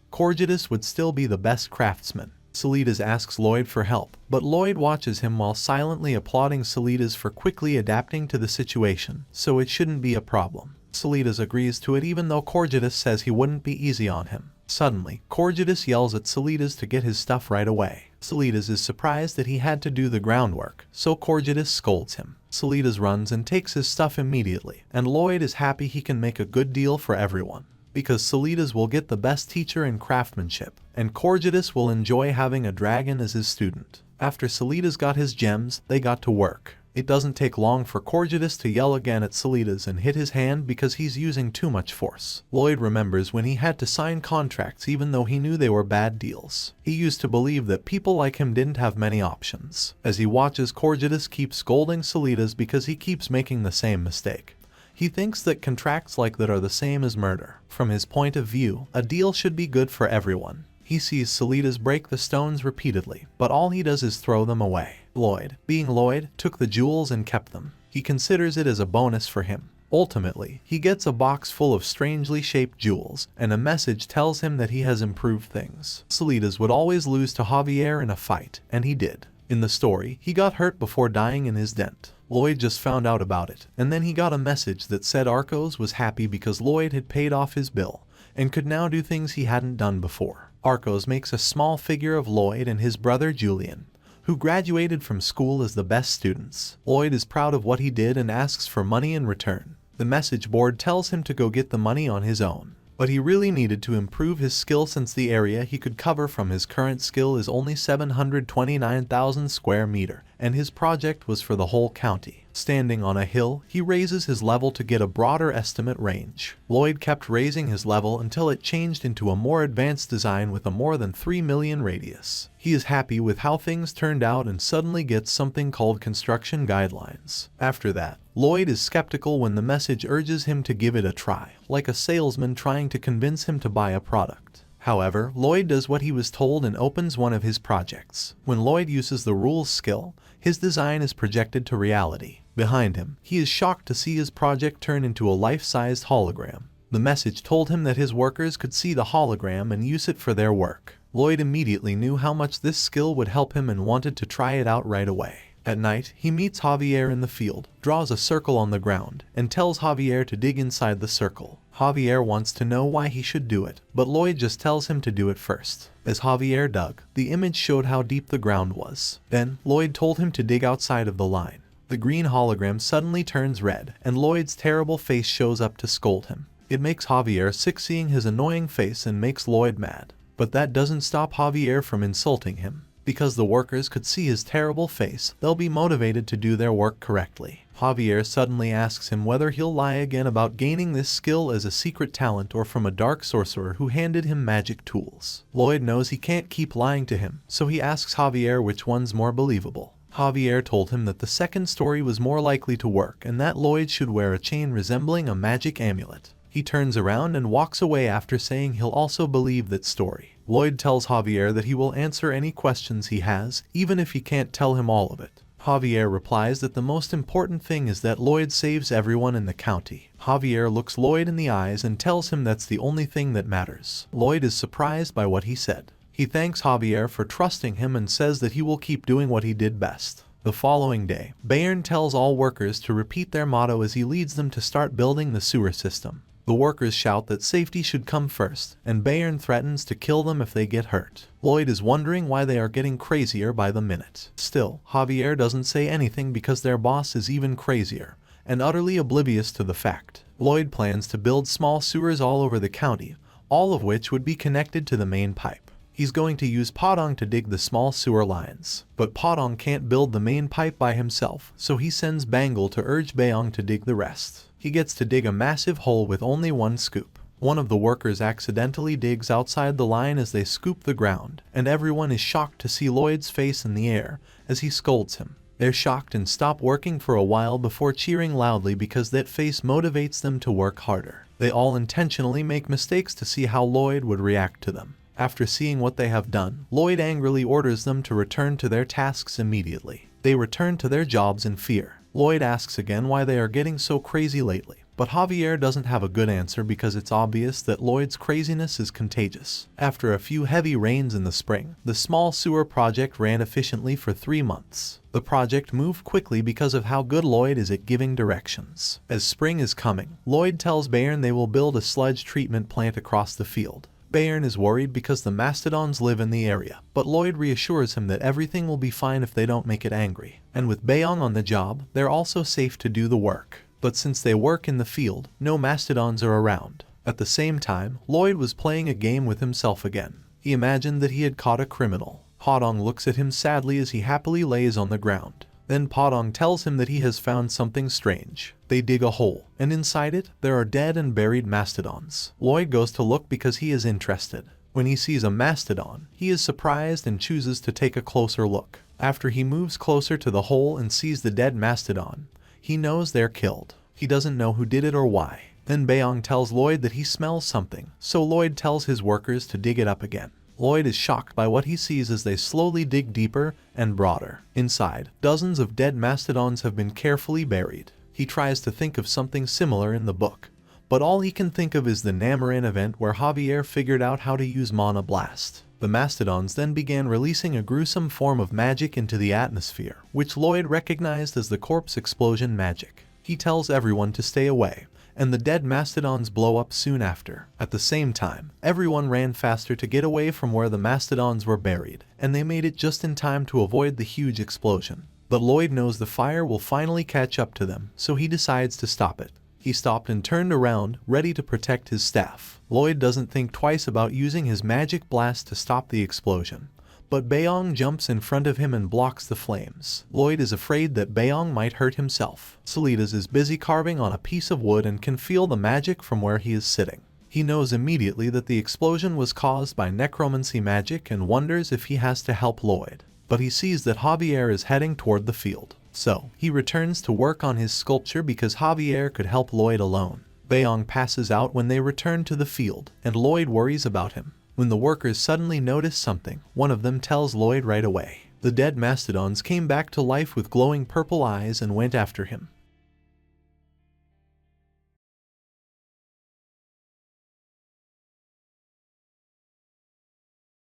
Speaker 1: Isekai'd would still be the best craftsman. Isekai'd asks Lloyd for help, but Lloyd watches him while silently applauding Isekai'd for quickly adapting to the situation, so it shouldn't be a problem. Isekai'd agrees to it even though Isekai'd says he wouldn't be easy on him. Suddenly, Isekai'd yells at Isekai'd to get his stuff right away. Isekai'd is surprised that he had to do the groundwork, so Isekai'd scolds him. Isekai'd runs and takes his stuff immediately, and Lloyd is happy he can make a good deal for everyone. Because Isekai'd will get the best teacher in craftsmanship, and Isekai'd will enjoy having a dragon as his student. After Isekai'd got his gems, they got to work. It doesn't take long for Isekai'd to yell again at Isekai'd and hit his hand because he's using too much force. Lloyd remembers when he had to sign contracts even though he knew they were bad deals. He used to believe that people like him didn't have many options. As he watches Isekai'd keep scolding Isekai'd because he keeps making the same mistake, he thinks that contracts like that are the same as murder. From his point of view, a deal should be good for everyone. He sees Isekai'd break the stones repeatedly, but all he does is throw them away. Lloyd, being Lloyd, took the jewels and kept them. He considers it as a bonus for him. Ultimately, he gets a box full of strangely shaped jewels, and a message tells him that he has improved things. Isekai'd would always lose to Javier in a fight, and he did. In the story, he got hurt before dying in his dent. Lloyd just found out about it, and then he got a message that said Arcos was happy because Lloyd had paid off his bill, and could now do things he hadn't done before. Arcos makes a small figure of Lloyd and his brother Julian, who graduated from school as the best students. Lloyd is proud of what he did and asks for money in return. The message board tells him to go get the money on his own, but he really needed to improve his skill since the area he could cover from his current skill is only 729,000 square meter, and his project was for the whole county. Standing on a hill, he raises his level to get a broader estimate range. Lloyd kept raising his level until it changed into a more advanced design with a more than 3 million radius. He is happy with how things turned out and suddenly gets something called construction guidelines. After that, Lloyd is skeptical when the message urges him to give it a try, like a salesman trying to convince him to buy a product. However, Lloyd does what he was told and opens one of his projects. When Lloyd uses the rules skill, his design is projected to reality. Behind him, he is shocked to see his project turn into a life-sized hologram. The message told him that his workers could see the hologram and use it for their work. Lloyd immediately knew how much this skill would help him and wanted to try it out right away. At night, he meets Javier in the field, draws a circle on the ground, and tells Javier to dig inside the circle. Javier wants to know why he should do it, but Lloyd just tells him to do it first. As Javier dug, the image showed how deep the ground was. Then, Lloyd told him to dig outside of the line. The green hologram suddenly turns red, and Lloyd's terrible face shows up to scold him. It makes Javier sick seeing his annoying face and makes Lloyd mad. But that doesn't stop Javier from insulting him. Because the workers could see his terrible face, they'll be motivated to do their work correctly. Javier suddenly asks him whether he'll lie again about gaining this skill as a secret talent or from a dark sorcerer who handed him magic tools. Lloyd knows he can't keep lying to him, so he asks Javier which one's more believable. Javier told him that the second story was more likely to work and that Lloyd should wear a chain resembling a magic amulet. He turns around and walks away after saying he'll also believe that story. Lloyd tells Javier that he will answer any questions he has, even if he can't tell him all of it. Javier replies that the most important thing is that Lloyd saves everyone in the county. Javier looks Lloyd in the eyes and tells him that's the only thing that matters. Lloyd is surprised by what he said. He thanks Javier for trusting him and says that he will keep doing what he did best. The following day, Bayern tells all workers to repeat their motto as he leads them to start building the sewer system. The workers shout that safety should come first, and Bayern threatens to kill them if they get hurt. Lloyd is wondering why they are getting crazier by the minute. Still, Javier doesn't say anything because their boss is even crazier, and utterly oblivious to the fact. Lloyd plans to build small sewers all over the county, all of which would be connected to the main pipe. He's going to use Podong to dig the small sewer lines. But Podong can't build the main pipe by himself, so he sends Bangul to urge Bayong to dig the rest. He gets to dig a massive hole with only one scoop. One of the workers accidentally digs outside the line as they scoop the ground, and everyone is shocked to see Lloyd's face in the air as he scolds him. They're shocked and stop working for a while before cheering loudly because that face motivates them to work harder. They all intentionally make mistakes to see how Lloyd would react to them. After seeing what they have done, Lloyd angrily orders them to return to their tasks immediately. They return to their jobs in fear. Lloyd asks again why they are getting so crazy lately, but Javier doesn't have a good answer because it's obvious that Lloyd's craziness is contagious. After a few heavy rains in the spring, the small sewer project ran efficiently for 3 months. The project moved quickly because of how good Lloyd is at giving directions. As spring is coming, Lloyd tells Bayern they will build a sludge treatment plant across the field. Bayern is worried because the mastodons live in the area, but Lloyd reassures him that everything will be fine if they don't make it angry. And with Bayong on the job, they're also safe to do the work. But since they work in the field, no mastodons are around. At the same time, Lloyd was playing a game with himself again. He imagined that he had caught a criminal. Podong looks at him sadly as he happily lays on the ground. Then Podong tells him that he has found something strange. They dig a hole, and inside it, there are dead and buried mastodons. Lloyd goes to look because he is interested. When he sees a mastodon, he is surprised and chooses to take a closer look. After he moves closer to the hole and sees the dead mastodon, he knows they're killed. He doesn't know who did it or why. Then Bayong tells Lloyd that he smells something, so Lloyd tells his workers to dig it up again. Lloyd is shocked by what he sees as they slowly dig deeper and broader. Inside, dozens of dead mastodons have been carefully buried. He tries to think of something similar in the book, but all he can think of is the Namarin event where Javier figured out how to use Mana Blast. The mastodons then began releasing a gruesome form of magic into the atmosphere, which Lloyd recognized as the corpse explosion magic. He tells everyone to stay away, and the dead mastodons blow up soon after. At the same time, everyone ran faster to get away from where the mastodons were buried, and they made it just in time to avoid the huge explosion. But Lloyd knows the fire will finally catch up to them, so he decides to stop it. He stopped and turned around, ready to protect his staff. Lloyd doesn't think twice about using his magic blast to stop the explosion, but Bayong jumps in front of him and blocks the flames. Lloyd is afraid that Bayong might hurt himself. Salidas is busy carving on a piece of wood and can feel the magic from where he is sitting. He knows immediately that the explosion was caused by necromancy magic and wonders if he has to help Lloyd. But he sees that Javier is heading toward the field. So, he returns to work on his sculpture because Javier could help Lloyd alone. Bayong passes out when they return to the field, and Lloyd worries about him. When the workers suddenly notice something, one of them tells Lloyd right away. The dead mastodons came back to life with glowing purple eyes and went after him.